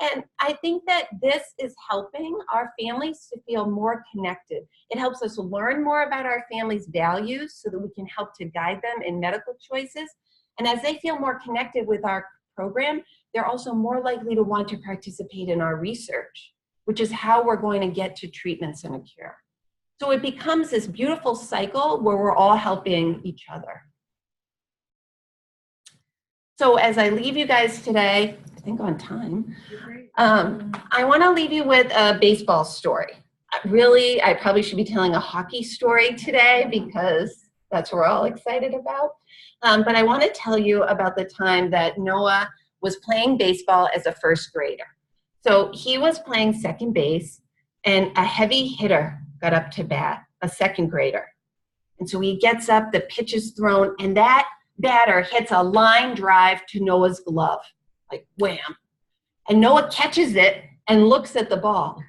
And I think that this is helping our families to feel more connected. It helps us learn more about our families' values so that we can help to guide them in medical choices. And as they feel more connected with our program, they're also more likely to want to participate in our research, which is how we're going to get to treatments and a cure. So it becomes this beautiful cycle where we're all helping each other. So as I leave you guys today, I think on time, I want to leave you with a baseball story. Really, I probably should be telling a hockey story today because that's what we're all excited about. But I want to tell you about the time that Noah was playing baseball as a first grader. So he was playing second base and a heavy hitter got up to bat, a second grader. And so he gets up, the pitch is thrown, and that batter hits a line drive to Noah's glove, like wham. And Noah catches it and looks at the ball.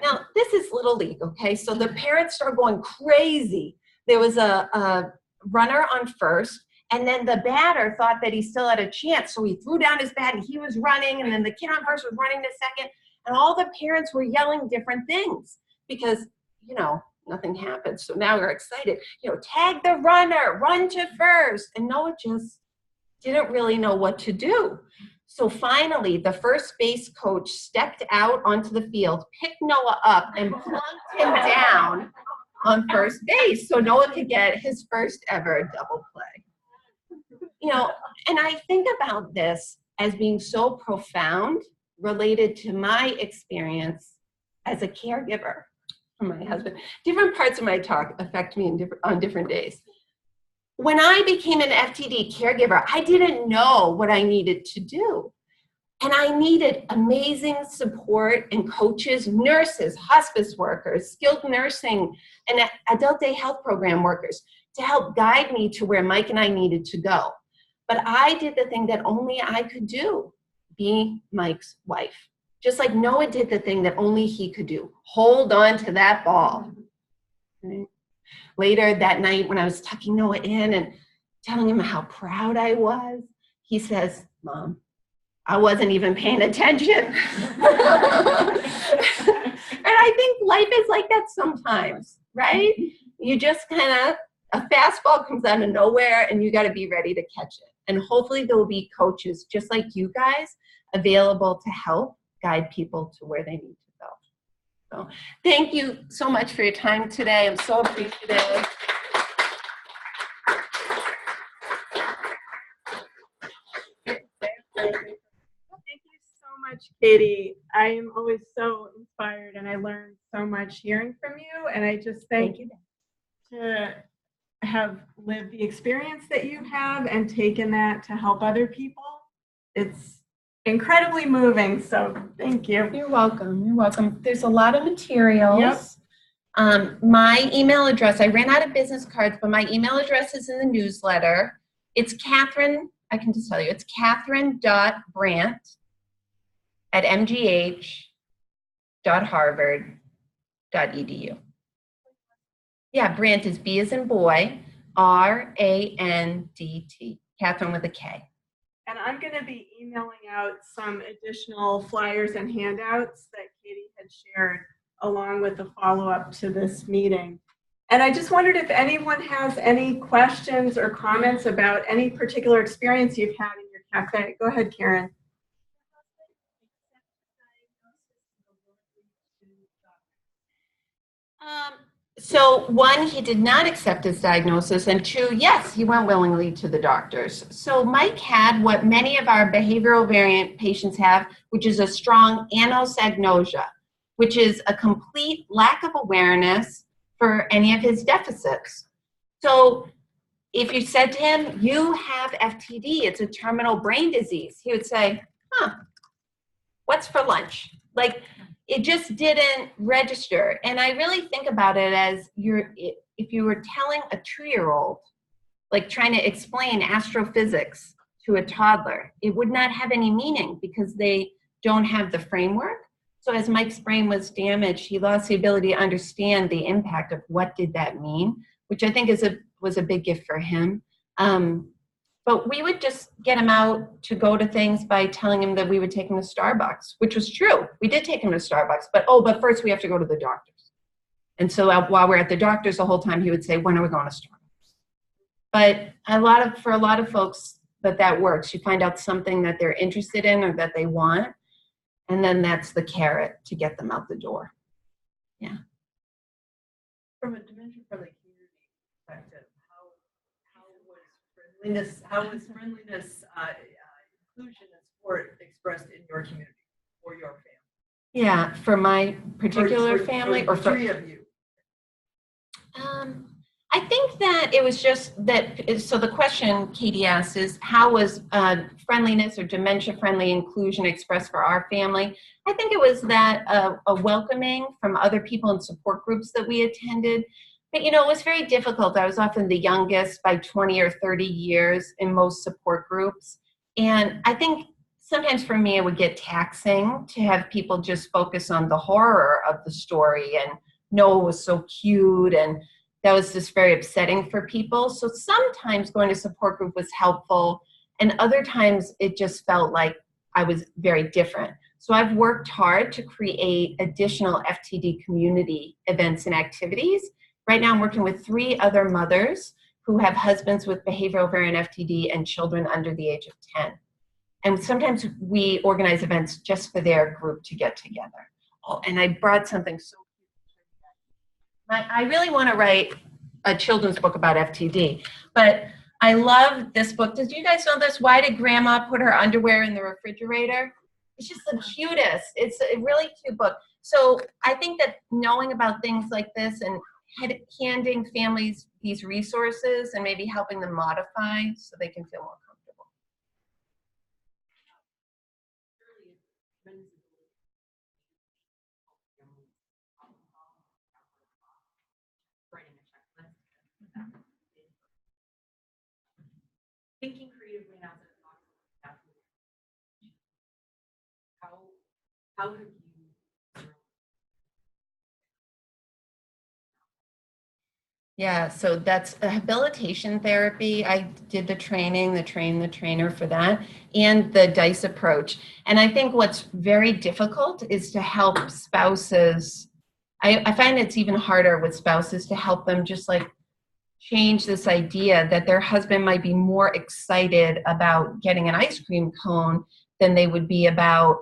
Now, this is Little League, okay? So the parents are going crazy. There was a runner on first, and then the batter thought that he still had a chance, so he threw down his bat and he was running, and then the kid on first was running to second, and all the parents were yelling different things because, you know, nothing happened. So now we're excited. You know, tag the runner, run to first. And Noah just didn't really know what to do. So finally, the first base coach stepped out onto the field, picked Noah up, and plunked him down on first base so Noah could get his first ever double play. You know, and I think about this as being so profound related to my experience as a caregiver for my husband. Different parts of my talk affect me on different days. When I became an FTD caregiver, I didn't know what I needed to do. And I needed amazing support and coaches, nurses, hospice workers, skilled nursing, and adult day health program workers to help guide me to where Mike and I needed to go. But I did the thing that only I could do, be Mike's wife. Just like Noah did the thing that only he could do, hold on to that ball. Right? Later that night when I was tucking Noah in and telling him how proud I was, he says, "Mom, I wasn't even paying attention." And I think life is like that sometimes, right? you just kind of, a fastball comes out of nowhere and you got to be ready to catch it. And hopefully there will be coaches just like you guys available to help guide people to where they need to go. So thank you so much for your time today. I'm so appreciative. Thank you so much, Katie. I am always so inspired and I learned so much hearing from you. And I just thank you to have lived the experience that you have and taken that to help other people. It's incredibly moving. So thank you. You're welcome. You're welcome. There's a lot of materials. Yep. My email address, I ran out of business cards, but my email address is in the newsletter. It's Catherine, I can just tell you, it's catherine.brandt@mgh.harvard.edu. Yeah, Brandt is B as in boy, R-A-N-D-T, Catherine with a K. And I'm going to be emailing out some additional flyers and handouts that Katie had shared along with the follow-up to this meeting. And I just wondered if anyone has any questions or comments about any particular experience you've had in your cafe. Go ahead, Karen. So one, he did not accept his diagnosis, and two, yes, he went willingly to the doctors. So Mike had what many of our behavioral variant patients have, which is a strong anosognosia, which is a complete lack of awareness for any of his deficits. So if you said to him, you have FTD, it's a terminal brain disease, he would say, huh, what's for lunch? Like, it just didn't register. And I really think about it as if you were telling a 2-year-old, like trying to explain astrophysics to a toddler, it would not have any meaning because they don't have the framework. So as Mike's brain was damaged, he lost the ability to understand the impact of what did that mean, which I think was a big gift for him. But we would just get him out to go to things by telling him that we would take him to Starbucks, which was true. We did take him to Starbucks, but first we have to go to the doctors. And so while we're at the doctors the whole time, he would say, when are we going to Starbucks? But for a lot of folks that works. You find out something that they're interested in or that they want, and then that's the carrot to get them out the door. Yeah. From a dementia-friendly community perspective, how was friendliness, inclusion, and support expressed in your community or your family? Yeah, for my particular family, or for 3 of you. I think that it was just that. So the question Katie asked is, how was friendliness or dementia-friendly inclusion expressed for our family? I think it was that a welcoming from other people in support groups that we attended. But, it was very difficult. I was often the youngest by 20 or 30 years in most support groups. And I think sometimes for me, it would get taxing to have people just focus on the horror of the story and Noah was so cute, and that was just very upsetting for people. So sometimes going to support group was helpful, and other times it just felt like I was very different. So I've worked hard to create additional FTD community events and activities. Right now I'm working with 3 other mothers who have husbands with behavioral variant FTD and children under the age of 10. And sometimes we organize events just for their group to get together. Oh, and I brought something so cute. I really want to write a children's book about FTD, but I love this book. Did you guys know this? Why did Grandma put her underwear in the refrigerator? It's just the cutest. It's a really cute book. So I think that knowing about things like this and handing families these resources and maybe helping them modify so they can feel more comfortable. Thinking creatively now that how have you? Yeah, so that's habilitation therapy. I did the training, the trainer for that, and the DICE approach. And I think what's very difficult is to help spouses I find it's even harder with spouses to help them just like change this idea that their husband might be more excited about getting an ice cream cone than they would be about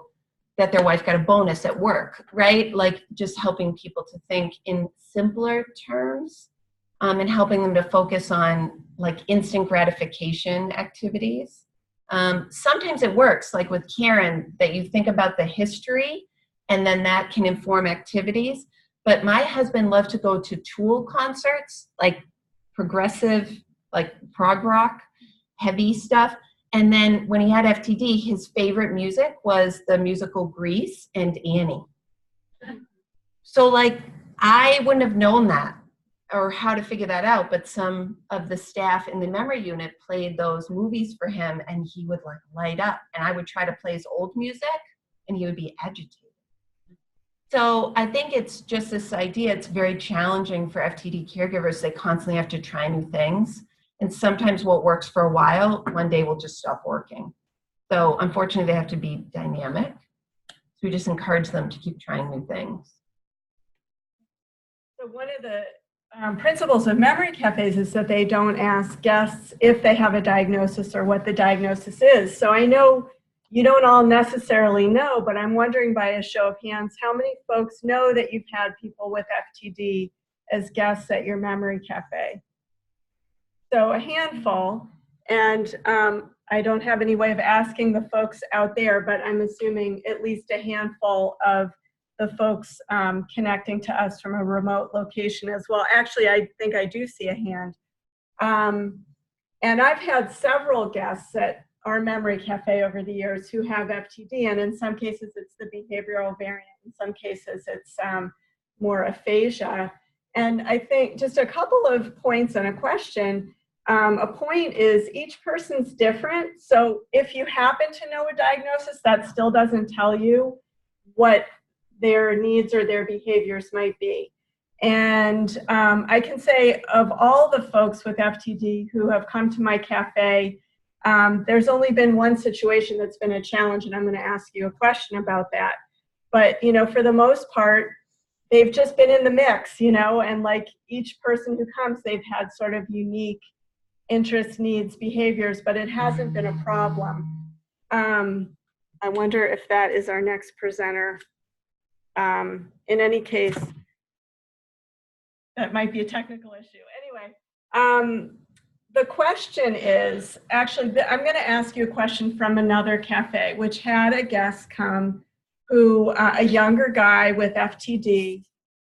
that their wife got a bonus at work, right? Like just helping people to think in simpler terms and helping them to focus on like instant gratification activities. Sometimes it works, like with Karen, that you think about the history and then that can inform activities. But my husband loved to go to Tool concerts, like progressive, like prog rock, heavy stuff. And then when he had FTD, his favorite music was the musical Grease and Annie. So like, I wouldn't have known that or how to figure that out, but some of the staff in the memory unit played those movies for him and he would like light up. And I would try to play his old music and he would be agitated. So I think it's just this idea, it's very challenging for FTD caregivers. They constantly have to try new things. And sometimes what works for a while, one day will just stop working. So unfortunately, they have to be dynamic. So we just encourage them to keep trying new things. So one of the principles of memory cafes is that they don't ask guests if they have a diagnosis or what the diagnosis is. So I know you don't all necessarily know, but I'm wondering by a show of hands, how many folks know that you've had people with FTD as guests at your memory cafe? So a handful, and I don't have any way of asking the folks out there, but I'm assuming at least a handful of the folks connecting to us from a remote location as well. Actually, I think I do see a hand. And I've had several guests at our memory cafe over the years who have FTD, and in some cases it's the behavioral variant, in some cases it's more aphasia. And I think just a couple of points and a question. A point is each person's different, so if you happen to know a diagnosis, that still doesn't tell you what their needs or their behaviors might be. And I can say of all the folks with FTD who have come to my cafe, there's only been one situation that's been a challenge, and I'm going to ask you a question about that. But, you know, for the most part, they've just been in the mix, you know, and like each person who comes, they've had sort of unique interests, needs, behaviors, but it hasn't been a problem. I wonder if that is our next presenter. In any case, that might be a technical issue. Anyway, the question is, actually, I'm going to ask you a question from another cafe, which had a guest come who, a younger guy with FTD,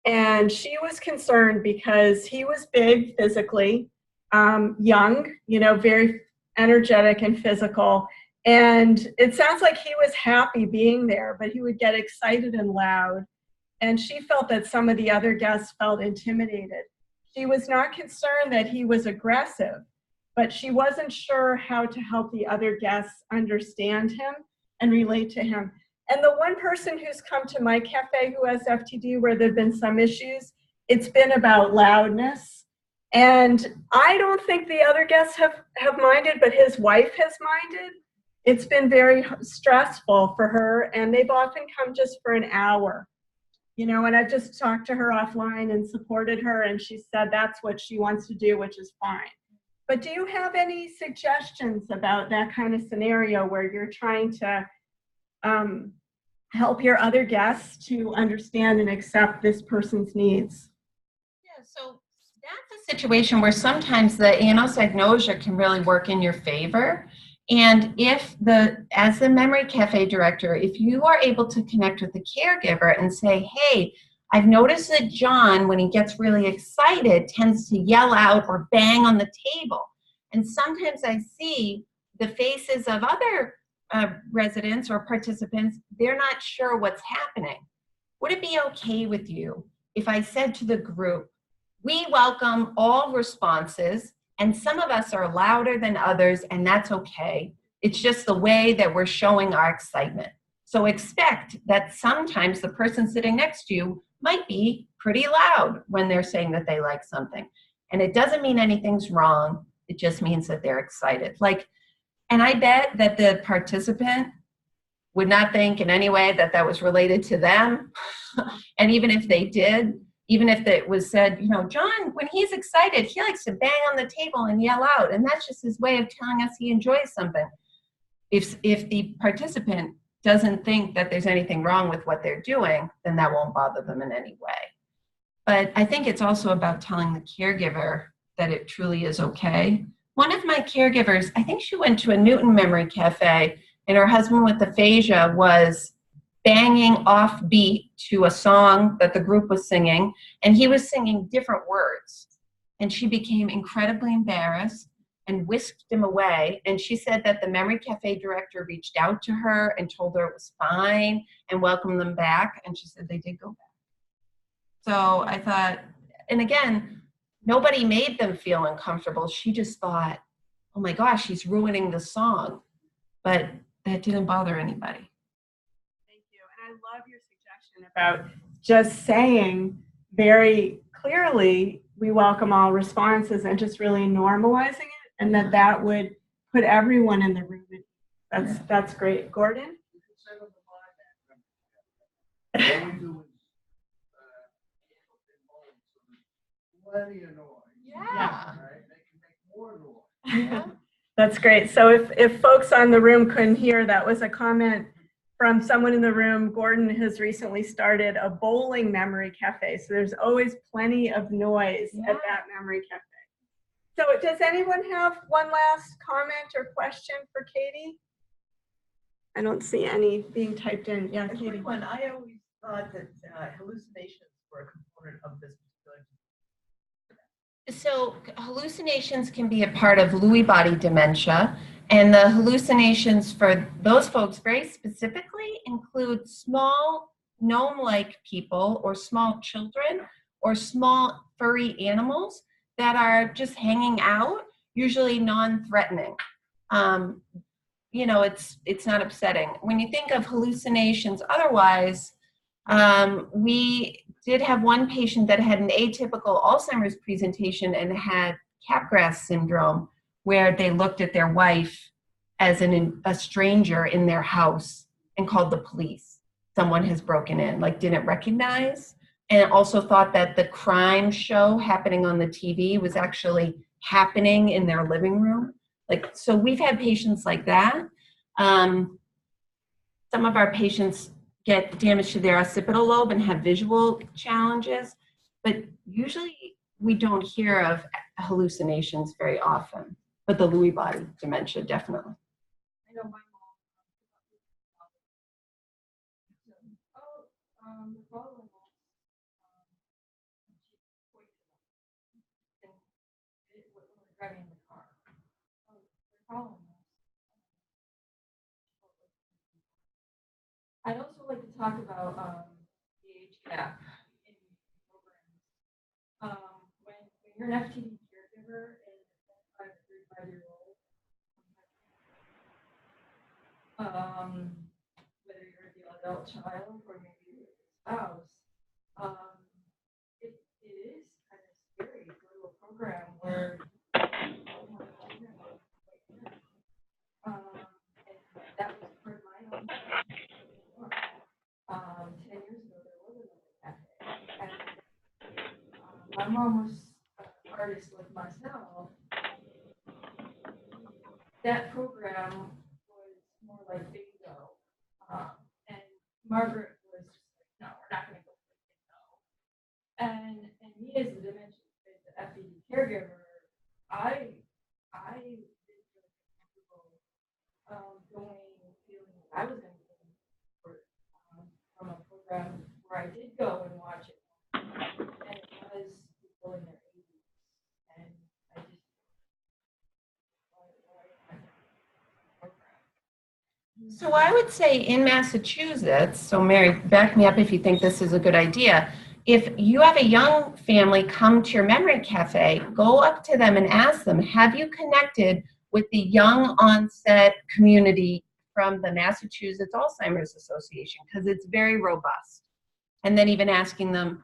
and she was concerned because he was big physically, young, you know, very energetic and physical. And it sounds like he was happy being there, but he would get excited and loud. And she felt that some of the other guests felt intimidated. She was not concerned that he was aggressive, but she wasn't sure how to help the other guests understand him and relate to him. And the one person who's come to my cafe who has FTD where there've been some issues, it's been about loudness. And I don't think the other guests have minded, but his wife has minded. It's been very stressful for her, and they've often come just for an hour. You know, and I've just talked to her offline and supported her, and she said that's what she wants to do, which is fine. But do you have any suggestions about that kind of scenario where you're trying to help your other guests to understand and accept this person's needs? Yeah, so that's a situation where sometimes the anosognosia can really work in your favor. And if as the memory cafe director, if you are able to connect with the caregiver and say, hey, I've noticed that John, when he gets really excited, tends to yell out or bang on the table. And sometimes I see the faces of other residents or participants, they're not sure what's happening. Would it be okay with you if I said to the group, we welcome all responses, and some of us are louder than others, and that's okay. It's just the way that we're showing our excitement. So expect that sometimes the person sitting next to you might be pretty loud when they're saying that they like something. And it doesn't mean anything's wrong. It just means that they're excited. And I bet that the participant would not think in any way that that was related to them. And even if they did, even if it was said, you know, John, when he's excited, he likes to bang on the table and yell out, and that's just his way of telling us he enjoys something. If the participant doesn't think that there's anything wrong with what they're doing, then that won't bother them in any way. But I think it's also about telling the caregiver that it truly is okay. One of my caregivers, I think she went to a Newton Memory Cafe, and her husband with aphasia was banging off beat to a song that the group was singing, and he was singing different words. And she became incredibly embarrassed and whisked him away. And she said that the Memory Cafe director reached out to her and told her it was fine and welcomed them back. And she said they did go back. So I thought, and again, nobody made them feel uncomfortable. She just thought, oh my gosh, he's ruining the song. But that didn't bother anybody. Thank you. And I love your suggestion about just saying very clearly, we welcome all responses, and just really normalizing it, and that would put everyone in the room. That's great. Gordon? Plenty of noise. Yeah. Right? They can make more noise. Yeah. That's great. So if folks on the room couldn't hear, that was a comment from someone in the room. Gordon has recently started a bowling memory cafe. So there's always plenty of noise at that memory cafe. So does anyone have one last comment or question for Katie? I don't see any being typed in. Yeah, Katie. Quick one. I always thought that hallucinations were a component of this particular. So hallucinations can be a part of Lewy body dementia, and the hallucinations for those folks very specifically include small gnome-like people or small children or small furry animals that are just hanging out, usually non-threatening. You know, it's not upsetting. When you think of hallucinations otherwise, we did have one patient that had an atypical Alzheimer's presentation and had Capgras syndrome, where they looked at their wife as a stranger in their house and called the police. Someone has broken in, like didn't recognize, and also thought that the crime show happening on the TV was actually happening in their living room. Like, so we've had patients like that. Some of our patients get damage to their occipital lobe and have visual challenges, but usually we don't hear of hallucinations very often, but the Lewy body dementia, definitely. I know my mom, the father-in-law, when we're driving in the car. The problem is, I'd also like to talk about the age gap in programs. When you're an FTD caregiver and a 35-year-old, whether you're the adult child or maybe you're the spouse, it is kind of scary to go to a program where and that was part of my own. 10 years ago, there wasn't a cafe. And my mom was an artist like myself. That program was more like bingo. And Margaret was just like, no, we're not going to go play bingo. And me as the dementia, as the FTD caregiver, I didn't feel comfortable feeling like I was going to from a program where I did go and watch it, and it was people in their 80s, and I just So I would say in Massachusetts, so Mary, back me up if you think this is a good idea. If you have a young family come to your memory cafe, go up to them and ask them, have you connected with the young onset community from the Massachusetts Alzheimer's Association? Because it's very robust. And then even asking them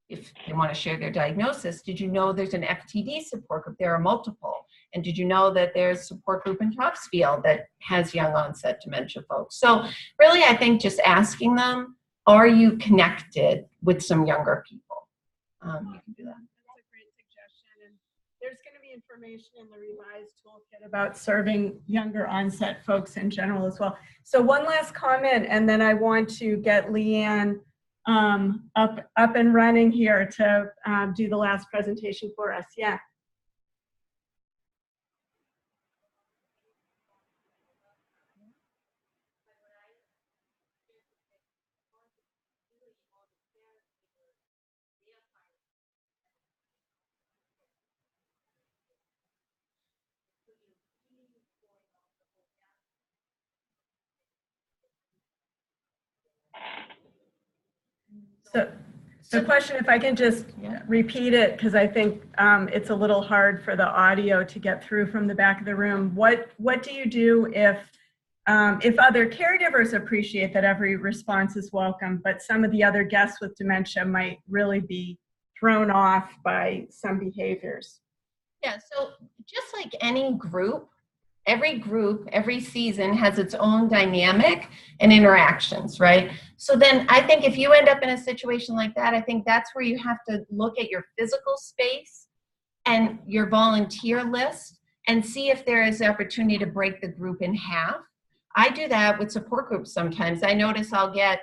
if they want to share their diagnosis, did you know there's an FTD support group? There are multiple. And did you know that there's a support group in Topsfield that has young onset dementia folks? So really, I think just asking them, are you connected with some younger people? You can do that. That's a great suggestion. And there's going to be information in the revised toolkit about serving younger onset folks in general as well. So one last comment, and then I want to get Leanne up and running here to do the last presentation for us. Yeah. So question, if I can just repeat it, because I think it's a little hard for the audio to get through from the back of the room. What do you do if other caregivers appreciate that every response is welcome, but some of the other guests with dementia might really be thrown off by some behaviors? Yeah, so just like any group, every season has its own dynamic and interactions, right? So then I think if you end up in a situation like that, I think that's where you have to look at your physical space and your volunteer list and see if there is opportunity to break the group in half. I do that with support groups sometimes. I notice I'll get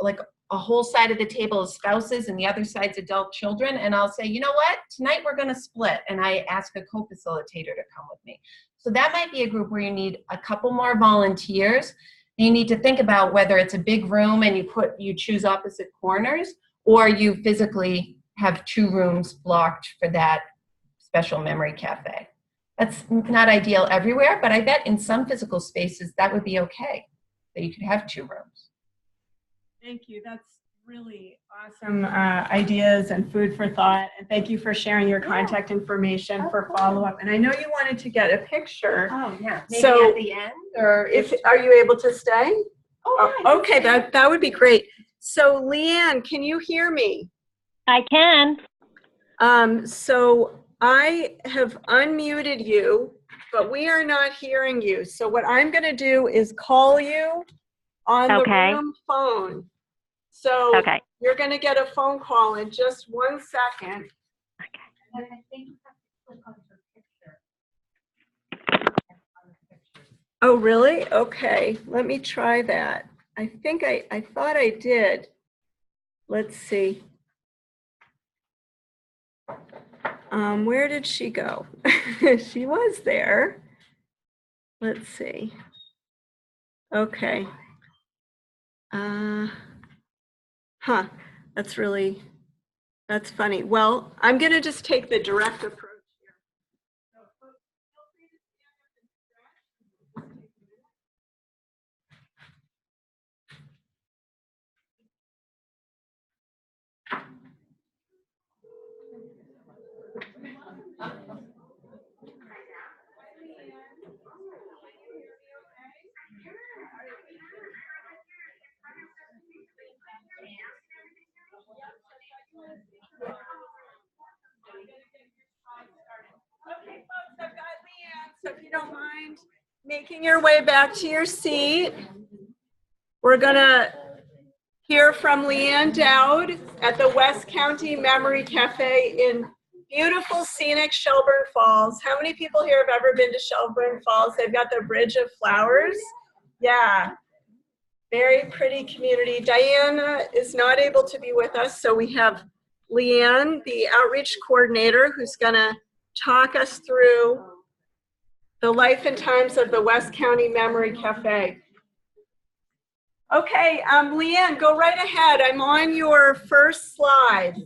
like a whole side of the table is spouses and the other side's adult children, and I'll say, you know what, tonight we're going to split, and I ask a co-facilitator to come with me. So that might be a group where you need a couple more volunteers. You need to think about whether it's a big room and you choose opposite corners, or you physically have 2 rooms blocked for that special memory cafe. That's not ideal everywhere, but I bet in some physical spaces that would be okay, that you could have 2 rooms. Thank you. That's really awesome ideas and food for thought. And thank you for sharing your contact information for follow-up. And I know you wanted to get a picture. Oh, yeah. Maybe so at the end? Or are you able to stay? Oh, yeah, okay, that would be great. So Leanne, can you hear me? I can. So I have unmuted you, but we are not hearing you. So what I'm going to do is call you on the room phone. So you're going to get a phone call in just 1 second. Okay. And I think you have to click on her picture. Oh, really? Okay. Let me try that. I think I thought I did. Let's see. Where did she go? She was there. Let's see. Okay. That's funny. Well, I'm going to just take the direct approach here. So folks, feel free to stand up and stretch. Okay, folks, I've got Leanne, so if you don't mind making your way back to your seat, we're going to hear from Leanne Dowd at the West County Memory Cafe in beautiful, scenic Shelburne Falls. How many people here have ever been to Shelburne Falls? They've got their bridge of flowers. Yeah, very pretty community. Diana is not able to be with us, so we have Leanne, the outreach coordinator, who's going to talk us through the life and times of the West County Memory Cafe. Okay, Leanne, go right ahead. I'm on your first slide.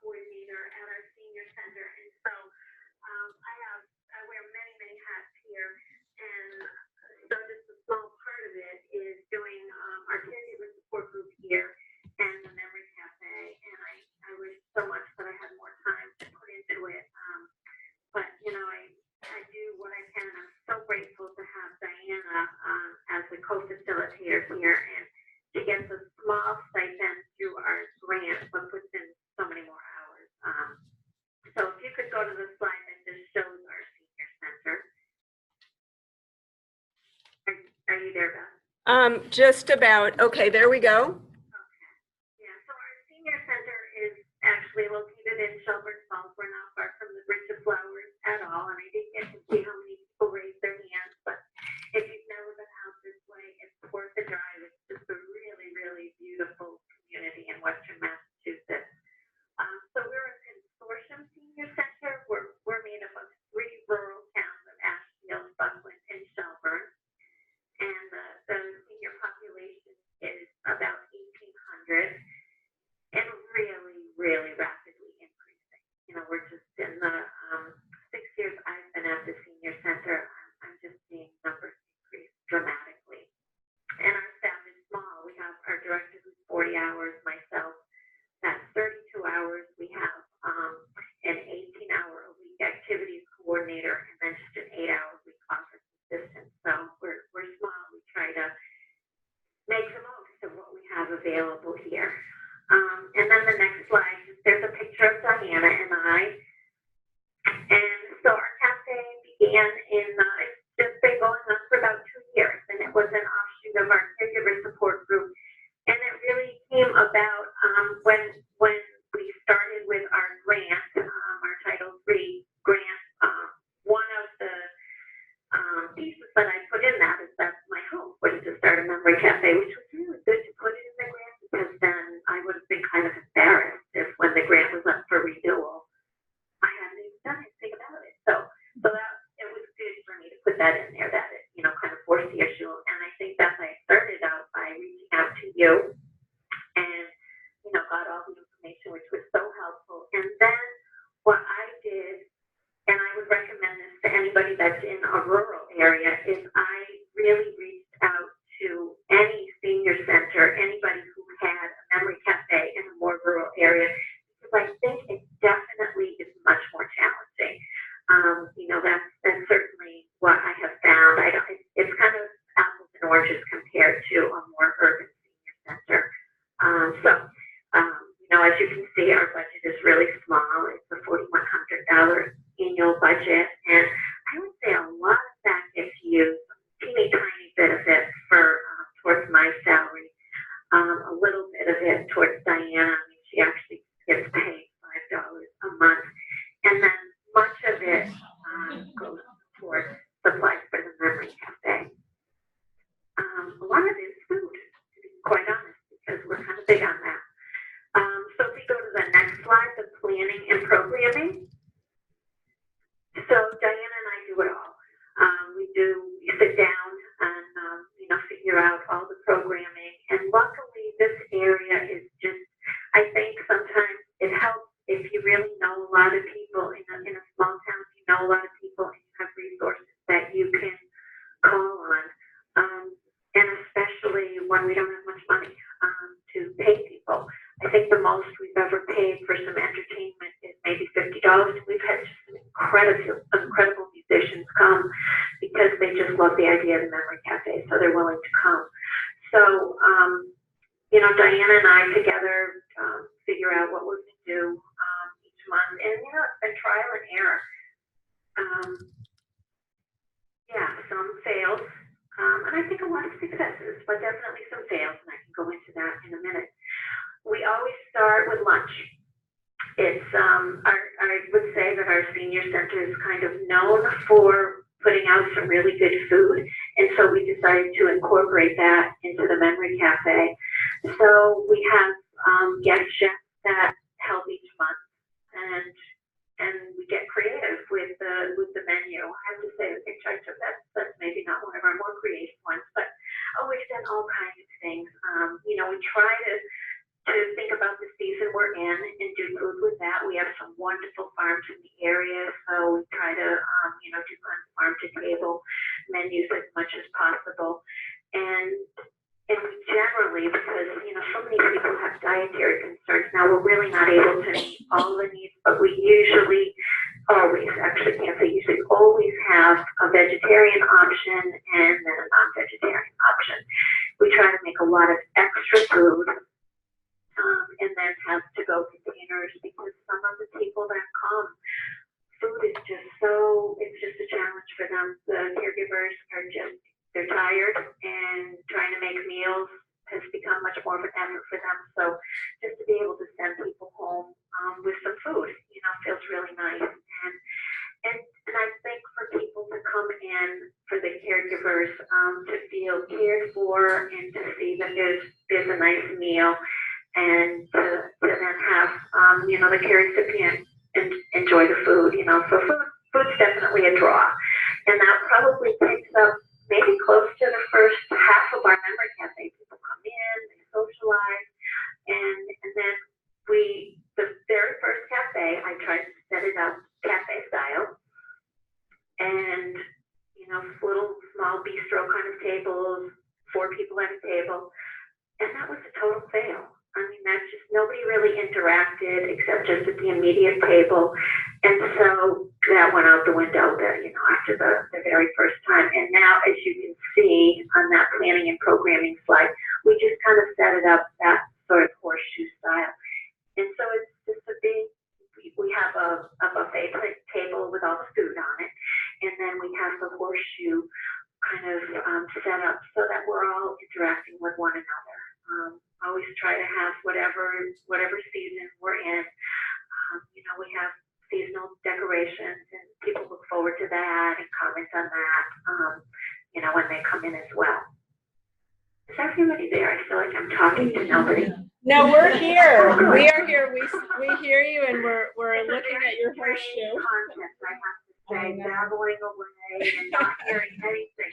Coordinator at our senior co-facilitator here, and she gets a small stipend through our grant, but puts in so many more hours. So if you could go to the slide that just shows our senior center. Are you there, Beth? Just about. Okay, there we go. Okay. Yeah, so our senior center is actually located in Shelburne Falls. We're not far from the Bridge of Flowers at all, and I didn't get to see how many people raised their hands, but if you've never been out this way, it's worth the drive. It's just a really, really beautiful community in Western Massachusetts. So we're a consortium senior center. We're made up of 3 rural towns of Ashfield, Buckland, and Shelburne. And the senior population is about 1,800 and really, really rapidly increasing. You know, we're just in the 6 years I've been at the senior center, I'm just seeing numbers increase dramatically. And our staff is small. We have our director who's 40 hours, myself, that's 32 hours. We have an 18-hour-a-week activities coordinator, and then just an 8-hour-a-week office assistant. So we're small. We try to make the most of what we have available here. And then the next slide, there's a picture of Diana and I. And so our cafe began it's just been going on for about 2 years, and it was an offshoot of our caregiver support group. And it really came about when we started with our grant, our Title III grant. One of the pieces that I put in that is that my hope was to start a memory cafe, which was really good to put it in the grant, because then I would have been kind of embarrassed if when the grant was up for renewal, I hadn't even done anything about it. So that it was good for me to put that in there, that it, you know, kind of forced the issue. And I think that I started out by reaching out to you and, you know, got all the information, which was so helpful. And then what I did, and I would recommend this to anybody that's in a rural area, is I really reached out to any senior center, anybody who had a memory cafe in a more rural area, because I think it definitely is much more challenging. You know, that's certainly what I have found. It's kind of apples and oranges compared to a more urban senior center. You know, as you can see, our budget is really small. It's a $4,100 annual budget, and I would say a lot of that gets used, a teeny tiny bit of it towards my salary, a little bit of it towards Diana. I mean, she actually gets paid $5 a month, and then much of it goes towards supplies for the memory cafe. A lot of it is food, to be quite honest, because we're kind of big on that. So if we go to the next slide, the planning and programming. So Diana and I do it all. We sit down and you know, figure out all the programming. And luckily, this area is just, I think sometimes it helps if you really know a lot of people in a small town. If you know a lot of people and you have resources that you can call on, and especially when we don't have much money to pay people. I think the most we've ever paid for some entertainment is maybe $50. We've had just some incredible musicians come because they just love the idea of the memory cafe, so they're willing to come. So, you know, Diana and I together figure out what we're going to do each month, and you know, it's been trial and error. Yeah, some fails, and I think a lot of successes, but definitely some fails, and I can go into that in a minute. We always start with lunch. It's I would say that our senior center is kind of known for putting out some really good food, and so we decided to incorporate that into the memory cafe. So we have guest chefs that help each month, and we get creative with the menu. I have to say, the picture I took, that's maybe not one of our more creative ones, but we've done all kinds of things. You know, we try to think about the season we're in and do food with that. We have some wonderful farms in the area, so we try to, you know, do farm to table menus as much as possible. And we generally, because, you know, so many people have dietary concerns, now we're really not able to meet all the needs, but we usually always, actually can't say usually, always have a vegetarian option and then a non-vegetarian option. they're tired, and trying to make meals has become much more of an effort for them. So just to be able to send people home with some food, feels really nice. And I think for people to come in, for the caregivers to feel cared for and to see that there's a nice meal, and to then have the care recipient enjoy the food. So food's definitely a draw, and that probably takes up maybe close to the first half of our memory cafe. People come in, they socialize, and then the very first cafe, I tried to set it up cafe style, and little small bistro kind of tables, 4 people at a table, and that was a total fail. I mean, that's just, nobody really interacted except just at the immediate table, and so that went out the window after the very first time. And now, as you can see on that planning and programming slide, we just kind of set it up that sort of horseshoe style. And so it's just we have a buffet table with all the food on it, and then we have the horseshoe kind of set up so that we're all interacting with one another. Always try to have whatever season we're in. We have seasonal decorations, and people look forward to that and comment on that, when they come in as well. Is everybody there? I feel like I'm talking to nobody. No, we're here. We are here. We hear you, and we're looking at your horseshoe. Content, I have to say, babbling away and not hearing anything.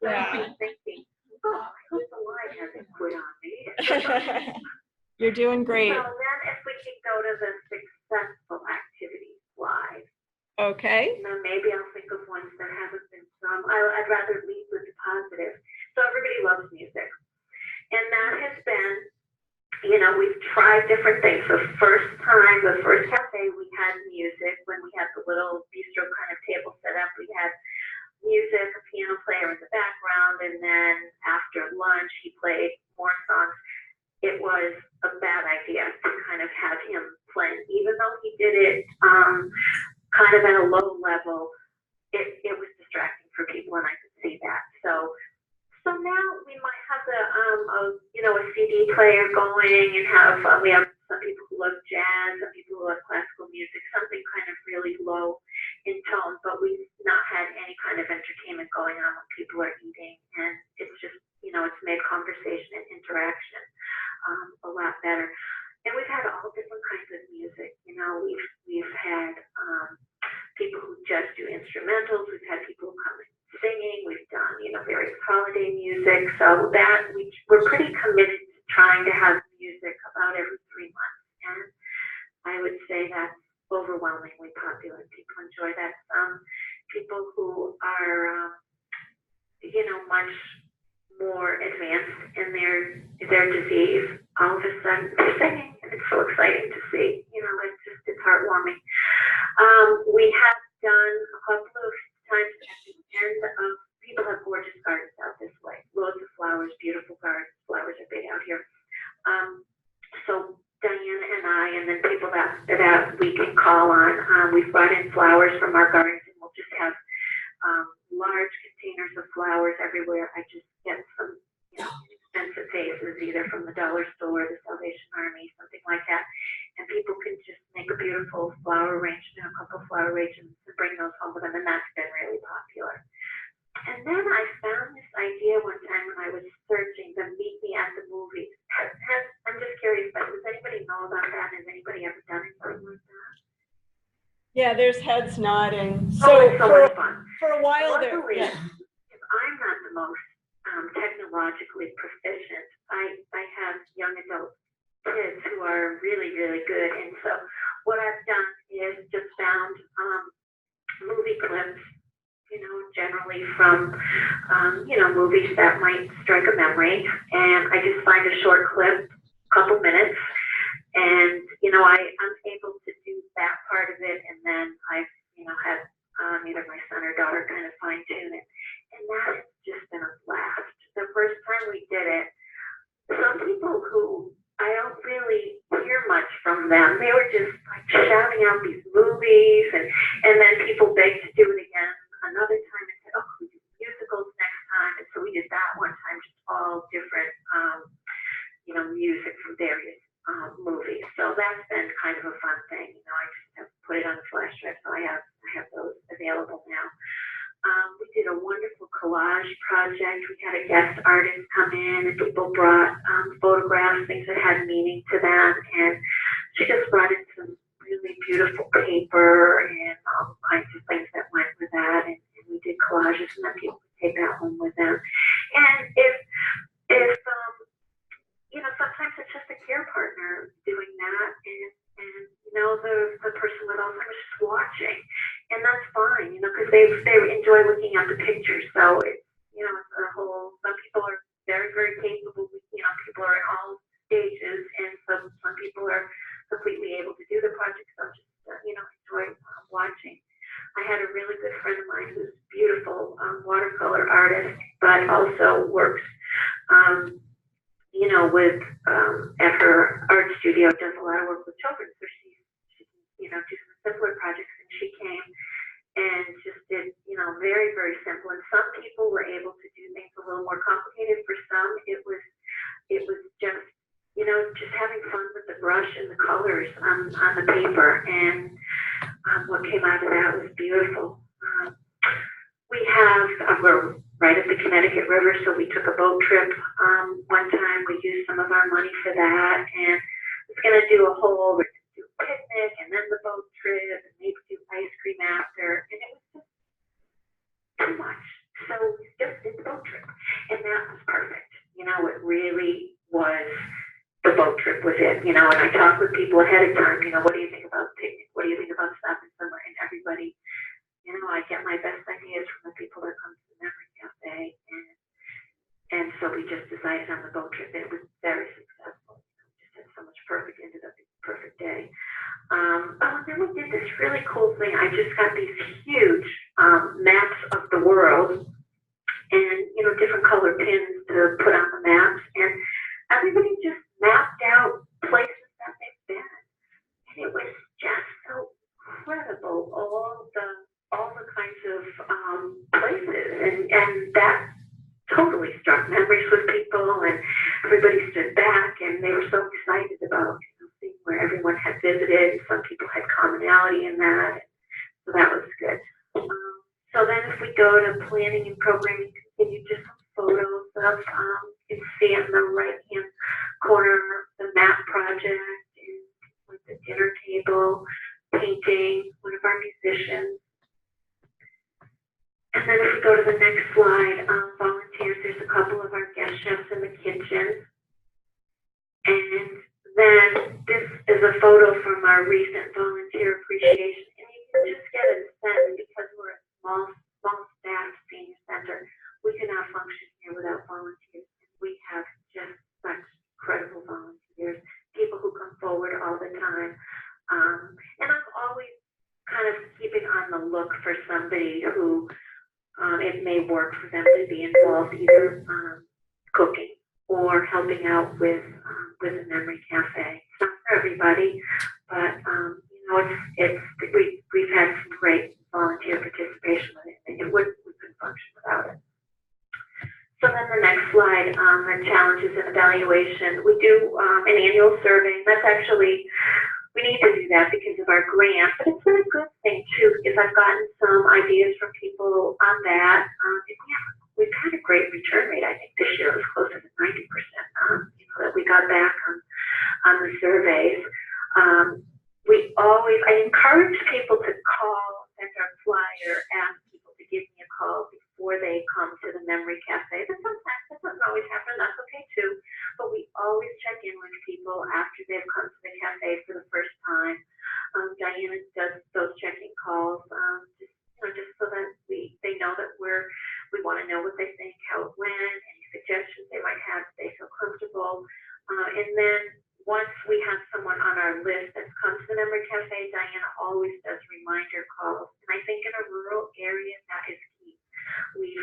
Yeah. Thinking, oh, I hope the light hasn't quit on me. You're doing great. So then if we can go to the successful activities slide. Okay. Then maybe I'll think of ones that haven't been some. I'd rather lead with the positive. So everybody loves music. And that has been, we've tried different things. The first cafe, we had music when we had the little bistro kind of table set up. We had music, a piano player in the background, and then after lunch, he played more songs. It was a bad idea to kind of have him playing, even though he did it kind of at a low level. It was distracting for people, and I could see that. So now we might have a CD player going, and we have some people who love jazz, some people who love classical music, something kind of really low in tone, but we've not had any kind of entertainment going on when people are eating, and it's just, it's made conversation and interaction a lot better. And we've had all different kinds of music. We've had people who just do instrumentals. We've had people who come in singing. We've done, various holiday music. So that we're pretty committed to trying to have music about every 3 months. And I would say that's overwhelmingly popular. People enjoy that. Some people who are, much more advanced in their disease, all of a sudden they're singing, and it's so exciting to see. It's heartwarming. We have done a couple of times at the end of, people have gorgeous gardens out this way, loads of flowers, beautiful gardens. Flowers are big out here. So Diana and I, and then people that we can call on, we've brought in flowers from our gardens, and we'll just have large containers of flowers everywhere. I just get some inexpensive vases, either from the dollar store, the Salvation Army, something like that, and people can just make a beautiful flower arrangement, a couple of flower arrangements, and bring those home with them, and that's been really popular. And then I found this idea one time when I was searching the Meet Me at the Movies. I'm just curious, but does anybody know about that? Has anybody ever done anything like that? Yeah, there's heads nodding. So it's so much fun. For a while there. Luckily, Yeah. if I'm not the most technologically proficient, I have young adult kids who are really, really good. And so what I've done is just found movie clips, generally from, movies that might strike a memory. And I just find a short clip, couple minutes, and, I'm able to do that part of it. And then I've, had either my son or daughter kind of fine tune it. And that has just been a blast. The first time we did it, some people who I don't really hear much from them, they were just like shouting out these movies, and then people begged to do it again another time and said, oh, we do musicals next time. And collage project. We had a guest artist come in, and people brought photographs, things that had meaning to them, and she just brought in some really beautiful paper and all kinds of things that went with that, and we did collages, and then people could take that home with them. And if you know, sometimes it's just a care partner doing that, and you know, the person with Alzheimer's is watching, and that's fine, you know, because they enjoy looking at the pictures. So it's, you know, it's a whole. Some people are very, very capable. You know, people are in all stages, and some people are completely able to do the project. So just you know, enjoy watching. I had a really good friend of mine who's a beautiful watercolor artist, but also works, you know, with at her art studio, does a lot of work with children. So she you know, do some simpler projects, and she came and just did, you know, very, very simple. And some people were able to do things a little more complicated. For some, it was just, you know, just having fun with the brush and the colors on the paper. And what came out of that was beautiful. We have, we're right at the Connecticut River, so we took a boat trip one time. We used some of our money for that, and it's going to do a whole picnic and then the boat trip and maybe do ice cream after, and it was just too much. So we just did the boat trip, and that was perfect. You know, it really was, the boat trip was it. You know, and I talked with people ahead of time, you know, what do you think about the picnic? What do you think about stopping somewhere? And everybody, you know, I get my best ideas from the people that come to the Memory Cafe, and so we just decided on the boat trip. It was very successful. Just had so much perfect, ended up being a perfect day. Oh, and then we did this really cool thing. I just got these huge maps of the world, and you know, different color pins to put on the maps, and everybody just mapped out places that they've been, and it was just so incredible. All the kinds of places, and that totally struck memories with people, and everybody stood back, and they were so excited about, you know, seeing where everyone had visited. Some people had commonality in that, so that was good. So then if we go to planning and programming, continue, just some photos of, you can see on the right-hand corner, the map project, and with the dinner table, painting, one of our musicians. And then if we go to the next slide, volunteers, there's a couple of our guest chefs in the kitchen. And then this is a photo from our recent volunteer appreciation. And you can just get a sense, because we're a small staff senior center, we cannot function here without volunteers. We have just such incredible volunteers, people who come forward all the time. And I'm always kind of keeping on the look for somebody who it may work for them to be involved, either cooking or helping out with the Memory Cafe. It's not for everybody, but you know, we've had some great volunteer participation with it, and we couldn't function without it. So then the next slide, the challenges and evaluation. We do an annual survey. That's actually, we need to do that because of our grant, but it's been a good thing too, because I've gotten some ideas from people on that. We've had a great return rate. I think this year it was closer to 90%, you know, that we got back on the surveys. I encourage people to call, send our flyer, ask people to give me a call before they come to the Memory Cafe. But sometimes that doesn't always happen, that's okay too. But we always check in with people after they've come to the cafe for the first time. Diana does those check-in calls, just so that they know that we want to know what they think, how it went, any suggestions they might have, if they feel comfortable. And then once we have someone on our list that's come to the Memory Cafe, Diana always does reminder calls. And I think in a rural area, that is key. We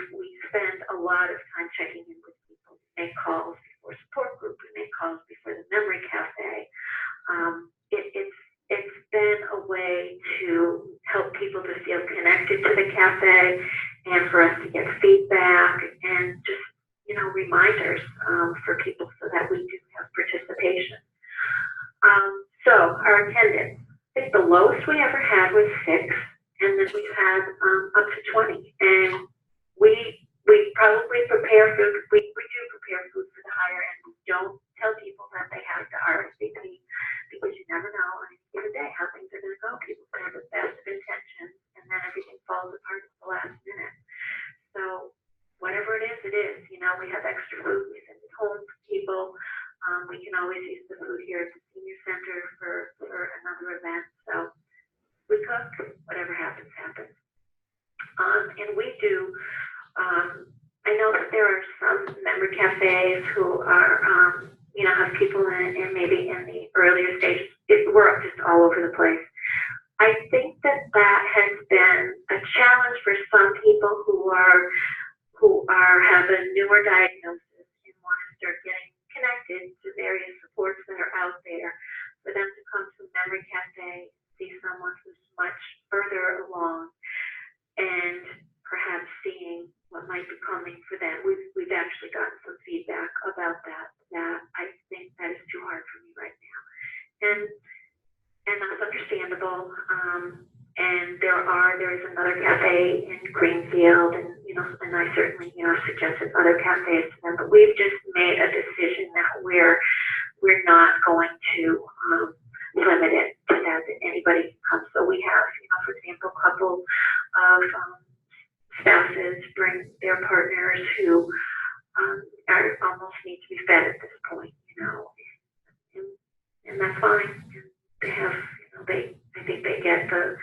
spend a lot of time checking in with people. We make calls before support group. We make calls before the Memory Cafe. It's been a way to help people to feel connected to the cafe, and for us to get feedback and just, you know, reminders for people so that we do have participation. So our attendance, I think the lowest we ever had was 6, and then we've had up to 20. And we we have extra food we send it home for people. We can always use the food here at the senior center for another event. So we cook, whatever happens, happens. And we do, I know that there are some member cafes who are, you know, have people in maybe in the earlier stages. We're just all over the place. I think that has been a challenge for some people who have a newer diagnosis and want to start getting connected to various supports that are out there. For them to come to a memory cafe, see someone who's much further along, and perhaps seeing what might be coming for them. We've actually gotten some feedback about that I think that is too hard for me right now. And that's understandable. And there is another cafe in Greenfield, and and I certainly suggested other cafes to them, but we've just made a decision that we're not going to limit it to that anybody can come. So we have, for example, a couple of spouses bring their partners who almost need to be fed at this point, and that's fine. They have, I think they get the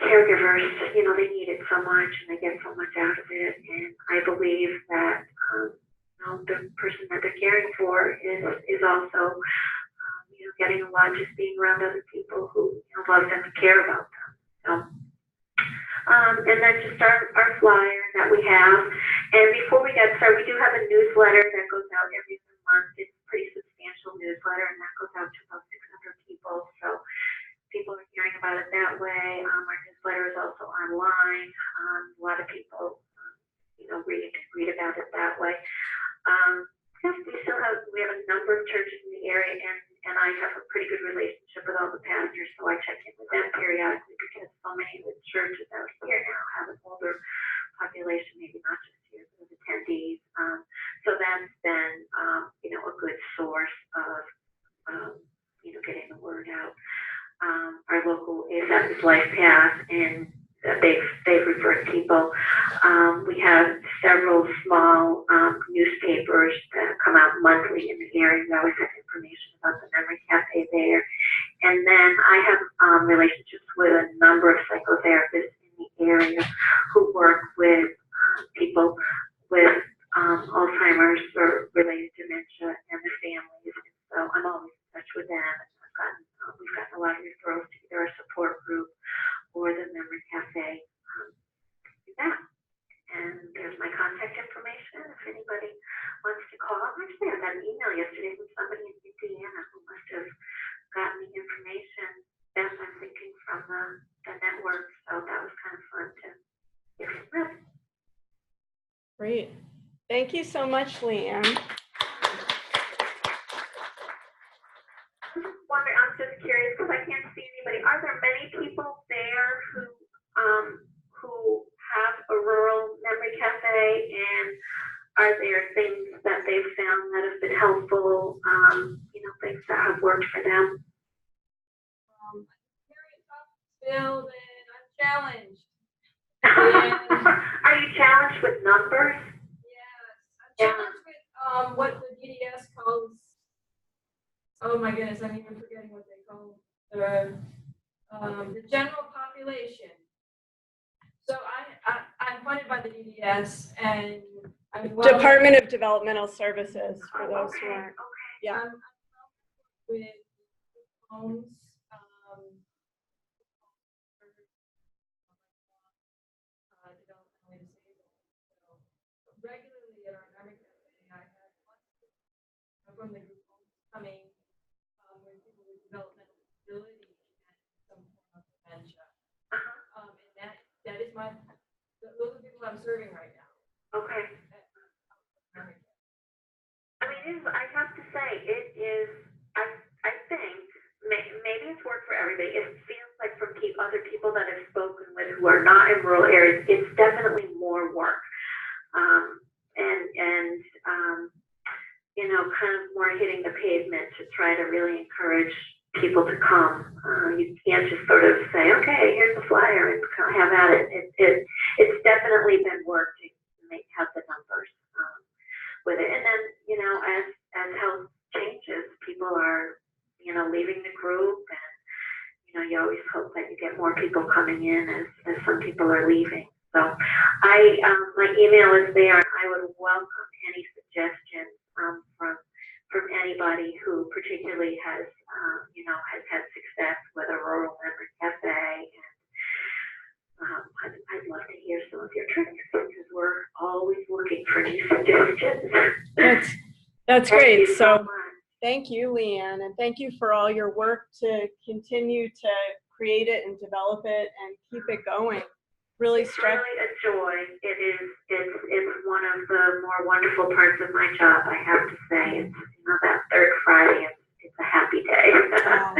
caregivers, they need it so much and they get so much out of it. And I believe that, the person that they're caring for is also, getting a lot just being around other people who love them and care about them. So, and that's just our flyer that we have. And before we get started, we do have a newsletter that goes out every month. It's a pretty substantial newsletter, and that goes out to about 600 people. So people are hearing about it that way. Our newsletter is also online. A lot of people, read about it that way. We have a number of churches in the area, and I have a pretty good relationship with all the pastors, so I check in with them periodically because so many of the churches out here now have an older population, maybe not just here, but attendees. So that's been, a good source of, getting the word out. Our local ASAP is Life Path, and they've referred people. We have several small newspapers that come out monthly in the area. We always have information about the memory cafe there. And then I have relationships with a number of psychotherapists in the area who work with people with Alzheimer's or related dementia and their families. And so I'm always in touch with them. We've gotten a lot of referrals to either our support group or the memory cafe. And there's my contact information if anybody wants to call. Actually, I got an email yesterday from somebody in Indiana who must have gotten the information that I'm thinking from the network. So that was kind of fun to hear from them. Great. Thank you so much, Leanne. I'm just curious because I can't see anybody. Are there many people there who have a rural memory cafe, and are there things that they've found that have been helpful? Things that have worked for them. Filled and I'm challenged. Are you challenged with numbers? Yes, I'm challenged with what the DDS calls. Oh my goodness, I'm even forgetting what they call the general population. So I'm funded by the DDS, and I'm Department of Developmental Services for those who aren't. Yeah. I'm with homes. Regularly at our memory cafe, I have from the group homes coming with people with developmental disability and some form of dementia. And that is those are the people I'm serving right now. Okay. I mean, I have to say, it is, I think, maybe it's worked for everybody. It feels like from other people that I've spoken with who are not in rural areas, it's definitely more work. Kind of more hitting the pavement to try to really encourage people to come. You can't just sort of say, okay, here's the flyer and have at it. It's definitely been work to have the numbers. get more people coming in as some people are leaving. So my email is there, and I would welcome any suggestions from anybody who particularly has has had success with a rural memory cafe. And I'd love to hear some of your tricks because we're always looking for new suggestions. That's great. So thank you, Leanne, and thank you for all your work to continue to create it and develop it and keep it going. It's really a joy. It's one of the more wonderful parts of my job, I have to say. It's that third Friday, it's a happy day. Wow.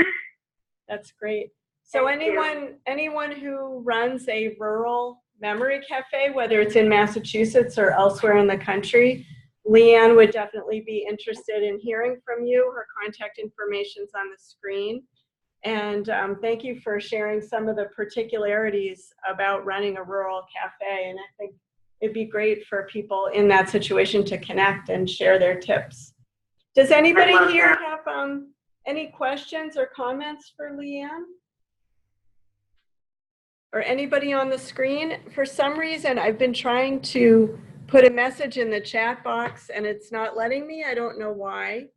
That's great. So anyone who runs a rural memory cafe, whether it's in Massachusetts or elsewhere in the country, Leanne would definitely be interested in hearing from you. Her contact information's on the screen. And thank you for sharing some of the particularities about running a rural cafe. And I think it'd be great for people in that situation to connect and share their tips. Does anybody here have any questions or comments for Leanne? Or anybody on the screen? For some reason, I've been trying to put a message in the chat box and it's not letting me. I don't know why.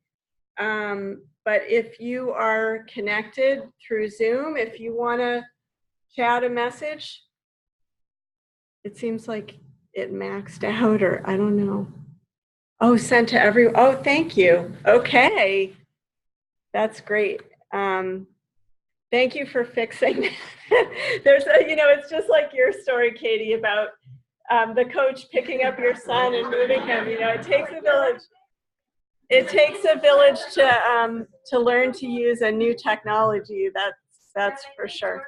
But if you are connected through Zoom, if you want to chat a message, it seems like it maxed out, or I don't know. Oh, sent to everyone. Oh, thank you. Okay. That's great. Thank you for fixing. There's a, it's just like your story, Katie, about the coach picking up your son and moving him. It takes a village. It takes a village to learn to use a new technology. That's for sure.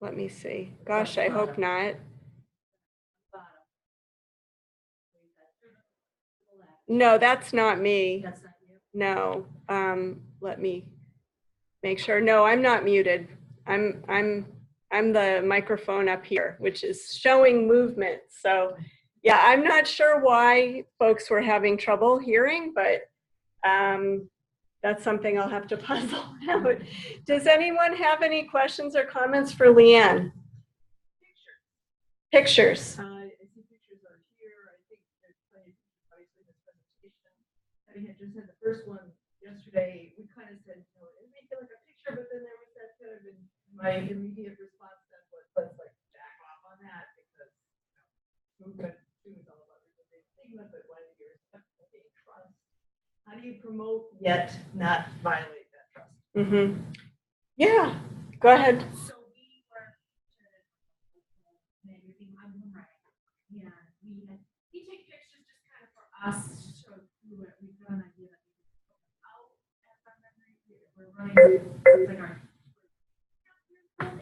Let me see. Gosh, I hope not. No, that's not me. That's not you? No. Let me make sure. No, I'm not muted. I'm the microphone up here, which is showing movement. So yeah, I'm not sure why folks were having trouble hearing, but that's something I'll have to puzzle out. Does anyone have any questions or comments for Leanne? Pictures. I see pictures are here. I think there's plenty of pictures, obviously, in this presentation. Having just had the first one yesterday, we kind of said, it may feel like a picture, but then there was that kind of my immediate response then was, let's like back off on that because movement is all about there's a big stigma, but one of your trust. How do you promote yet not violate that trust? Mm-hmm. Yeah, go ahead. So we were magazine on the right, and we take pictures just kind of for us to show what we've got an idea that we can put out as our memory. We're running it's like our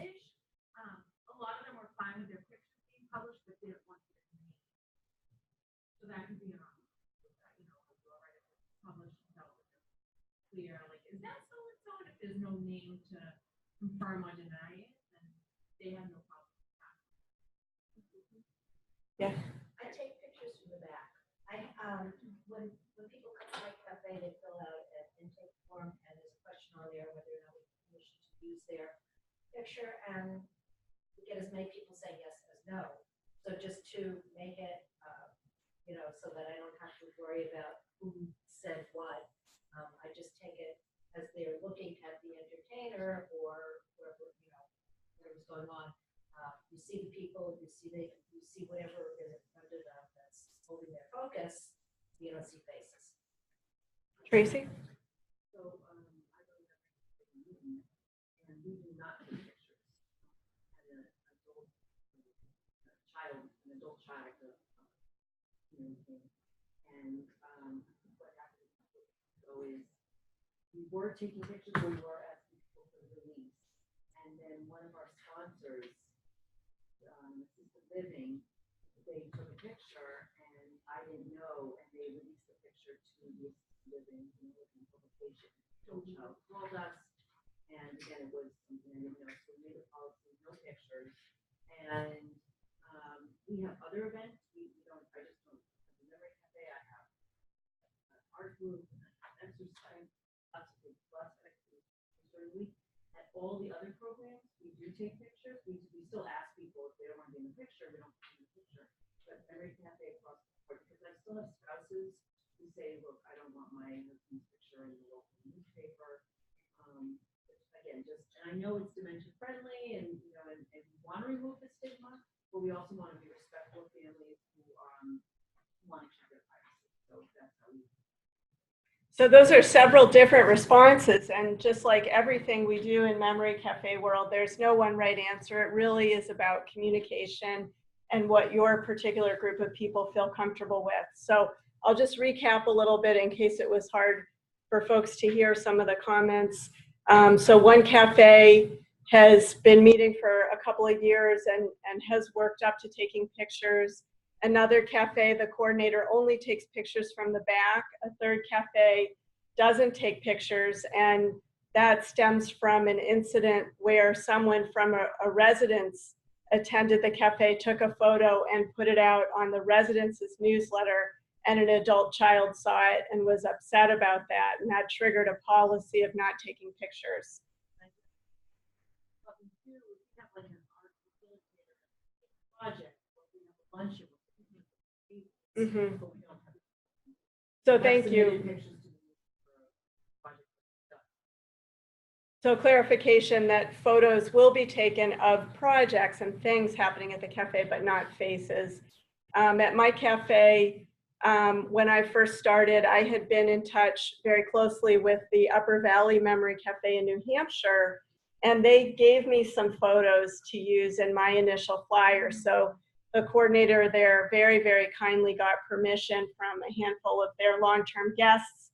ish. A lot of them were fine with their pictures being published, but didn't want to get named. So that could be an option. Published clear, like, is that so and so? And if there's no name to confirm or deny it, then they have no problem with that. Yeah. I take pictures from the back. When people come to my cafe, they fill out an intake form, and there's a question on there whether or not we have permission to use their picture, and we get as many people saying yes as no. So just to make it, so that I don't have to worry about who said what, I just take it as they're looking at the entertainer or whatever's going on. You see the people, you see whatever is in front of them that's holding their focus. You don't see faces. Tracy? So I go to the meeting, and we do not take pictures. And an adult child, and what happened is we were taking pictures when we were asking people for the release, and then one of our sponsors, Assisted Living, they took a picture, and I didn't know, and they released the picture to the Assisted Living publication. So child called us, and again, it was something I didn't know, so we made a policy, no pictures, and we have other events. I just don't our group, exercise, lots of activities. At all the other programs, we do take pictures. We still ask people if they don't want to be in the picture, we don't put them in the picture. But every cafe across the board, because I still have spouses who say, look, I don't want my husband's picture in the local newspaper. Again, and I know it's dementia friendly, and and we want to remove the stigma, but we also want to be respectful of families who want to keep their privacy. So that's how we. So those are several different responses, and just like everything we do in Memory Cafe world, there's no one right answer. It really is about communication and what your particular group of people feel comfortable with. So I'll just recap a little bit in case it was hard for folks to hear some of the comments. So one cafe has been meeting for a couple of years and has worked up to taking pictures. Another cafe, the coordinator only takes pictures from the back. A third cafe doesn't take pictures, and that stems from an incident where someone from a residence attended the cafe, took a photo, and put it out on the residence's newsletter, and an adult child saw it and was upset about that, and that triggered a policy of not taking pictures. Mm-hmm. So thank you. So clarification that photos will be taken of projects and things happening at the cafe, but not faces. At my cafe, when I first started, I had been in touch very closely with the Upper Valley Memory Cafe in New Hampshire, and they gave me some photos to use in my initial flyer. So the coordinator there very, very kindly got permission from a handful of their long-term guests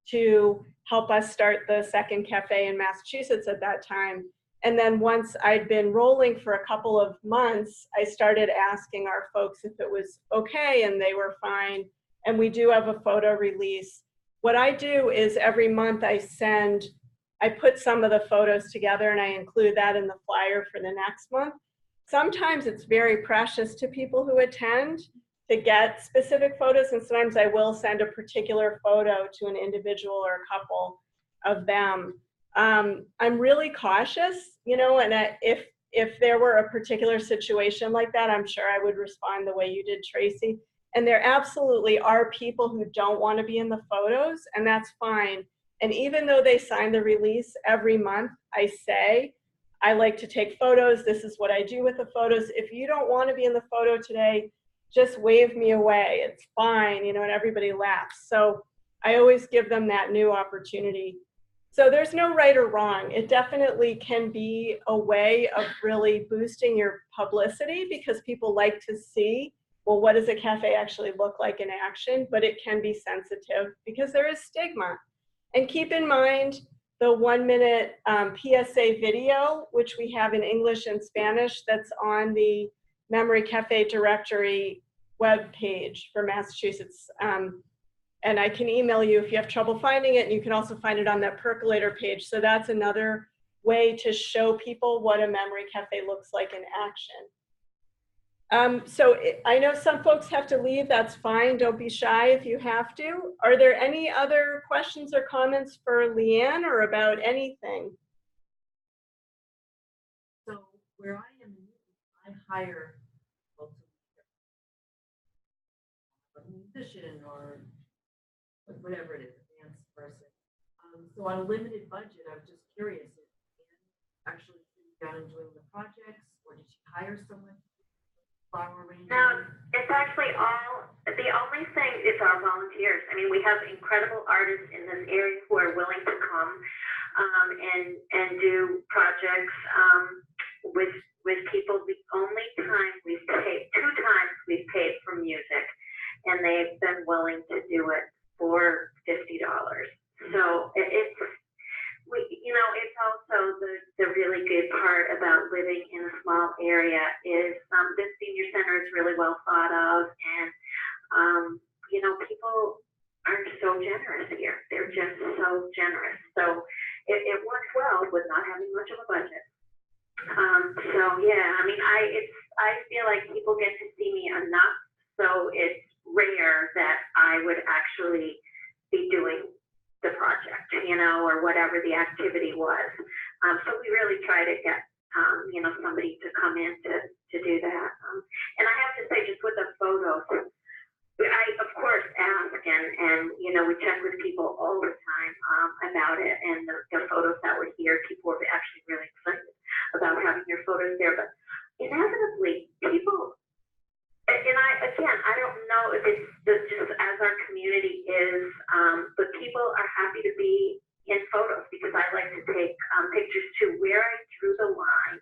to help us start the second cafe in Massachusetts at that time. And then once I'd been rolling for a couple of months, I started asking our folks if it was okay, and they were fine. And we do have a photo release. What I do is every month I put some of the photos together and I include that in the flyer for the next month. Sometimes it's very precious to people who attend to get specific photos, and sometimes I will send a particular photo to an individual or a couple of them. I'm really cautious, and if there were a particular situation like that, I'm sure I would respond the way you did, Tracy. And there absolutely are people who don't want to be in the photos, and that's fine. And even though they sign the release every month, I say, I like to take photos. This is what I do with the photos. If you don't want to be in the photo today, just wave me away. It's fine, and everybody laughs. So I always give them that new opportunity. So there's no right or wrong. It definitely can be a way of really boosting your publicity because people like to see, well, what does a cafe actually look like in action? But it can be sensitive because there is stigma. And keep in mind the 1-minute PSA video, which we have in English and Spanish, that's on the Memory Cafe directory web page for Massachusetts. And I can email you if you have trouble finding it, and you can also find it on that Percolator page. So that's another way to show people what a Memory Cafe looks like in action. I know some folks have to leave, that's fine. Don't be shy if you have to. Are there any other questions or comments for Leanne or about anything? So where I am, I hire a musician or whatever it is, a dance person. So on a limited budget, I'm just curious, if Leanne actually sitting down and doing the projects, or did she hire someone? No, it's actually the only thing is our volunteers. I mean, we have incredible artists in this area who are willing to come and do projects with people. The only time we've paid, 2 times we've paid for music, and they've been willing to do it for $50. So it's also the really good part about living in a small area is this senior center is really well thought of, and people are so generous here. They're just so generous. So it works well with not having much of a budget. So yeah, I mean, I feel like people get to see me enough, so it's rare that I would actually be doing the project, you know, or whatever the activity was. So we really try to get, you know, somebody to come in to do that. And I have to say, just with the photos, I, of course, ask and you know, we check with people all the time about it, and the photos that were here, people were actually really excited about having your photos there. But inevitably, people, and I don't know if it's just as our community is, but people are happy to be in photos because I like to take pictures too. Where I drew the line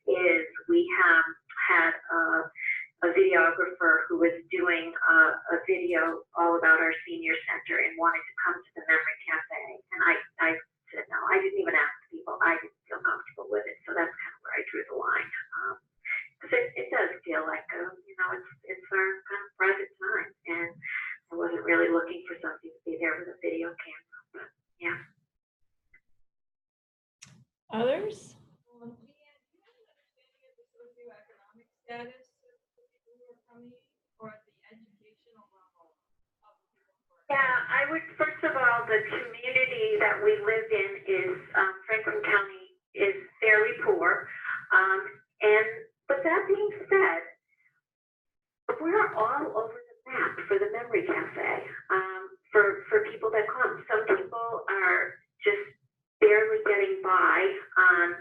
is we have had a videographer who was doing a video all about our senior center and wanted to come to the Memory Cafe. And I said, no, I didn't even ask people. I didn't feel comfortable with it. So that's kind of where I drew the line. Because it does feel like, you know, it's our kind of private time. And I wasn't really looking for somebody to be there with a video camera. But yeah. Others? Leanne, do you have an understanding of the socioeconomic status of the people who are coming, or at the educational level of the people who are coming? Yeah, I would, first of all, the community that we live in is, Franklin County is very poor. But that being said, we're all over the map for the Memory Cafe, for people that come. Some people are just barely getting by on,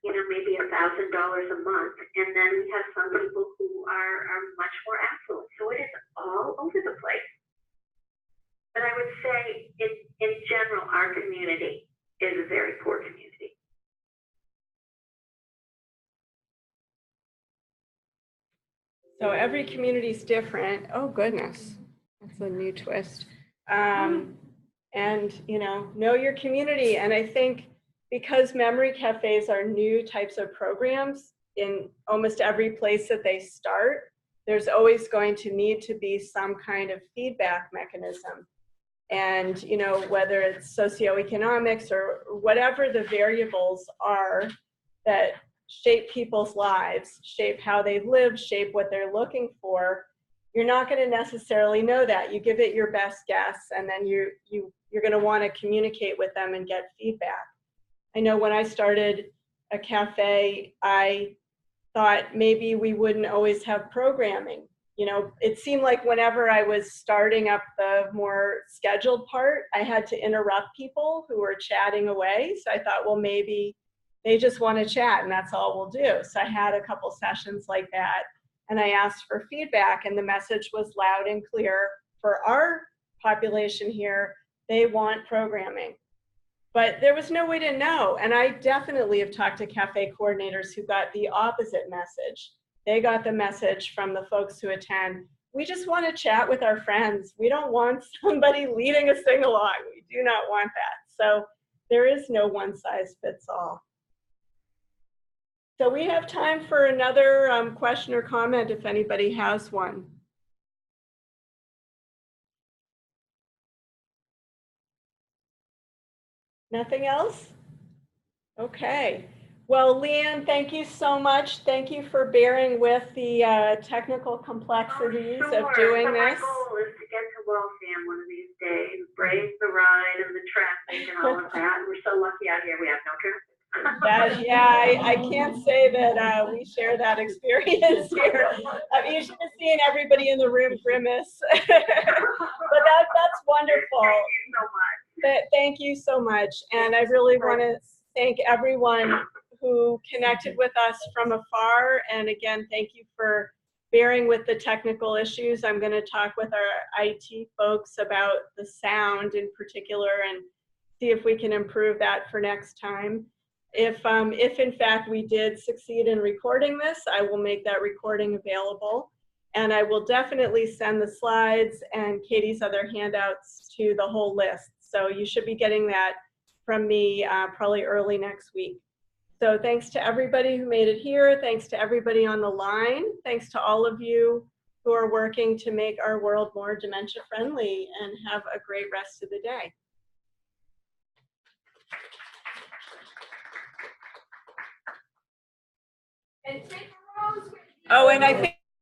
you know, maybe $1,000 a month. And then we have some people who are much more affluent. So it is all over the place. But I would say in general, our community is a very poor community. So every community is different. Oh, goodness. That's a new twist. And, you know your community. And I think because memory cafes are new types of programs in almost every place that they start, there's always going to need to be some kind of feedback mechanism. And, you know, whether it's socioeconomics or whatever the variables are that shape people's lives, shape how they live, shape what they're looking for, you're not going to necessarily know that. You give it your best guess, and then you're going to want to communicate with them and get feedback. I know when I started a cafe, I thought maybe we wouldn't always have programming. You know, it seemed like whenever I was starting up the more scheduled part, I had to interrupt people who were chatting away. So I thought, well, maybe they just want to chat and that's all we'll do. So I had a couple sessions like that, and I asked for feedback, and the message was loud and clear for our population here. They want programming. But there was no way to know. And I definitely have talked to cafe coordinators who got the opposite message. They got the message from the folks who attend, we just want to chat with our friends. We don't want somebody leading a sing-along. We do not want that. So there is no one size fits all. So we have time for another question or comment if anybody has one. Nothing else? Okay. Well, Leanne, thank you so much. Thank you for bearing with the technical complexities of doing this. My goal is to get to Waltham one of these days, brave the ride and the traffic and all of that. We're so lucky out here we have no traffic. Yeah, I can't say that we share that experience here. You should have seen everybody in the room grimace. But that's wonderful. Thank you so much. Thank you so much. And I really want to thank everyone who connected with us from afar. And again, thank you for bearing with the technical issues. I'm going to talk with our IT folks about the sound in particular and see if we can improve that for next time. If in fact we did succeed in recording this, I will make that recording available. And I will definitely send the slides and Katie's other handouts to the whole list. So you should be getting that from me probably early next week. So thanks to everybody who made it here. Thanks to everybody on the line. Thanks to all of you who are working to make our world more dementia friendly, and have a great rest of the day. And take a rose with you. Oh, and I think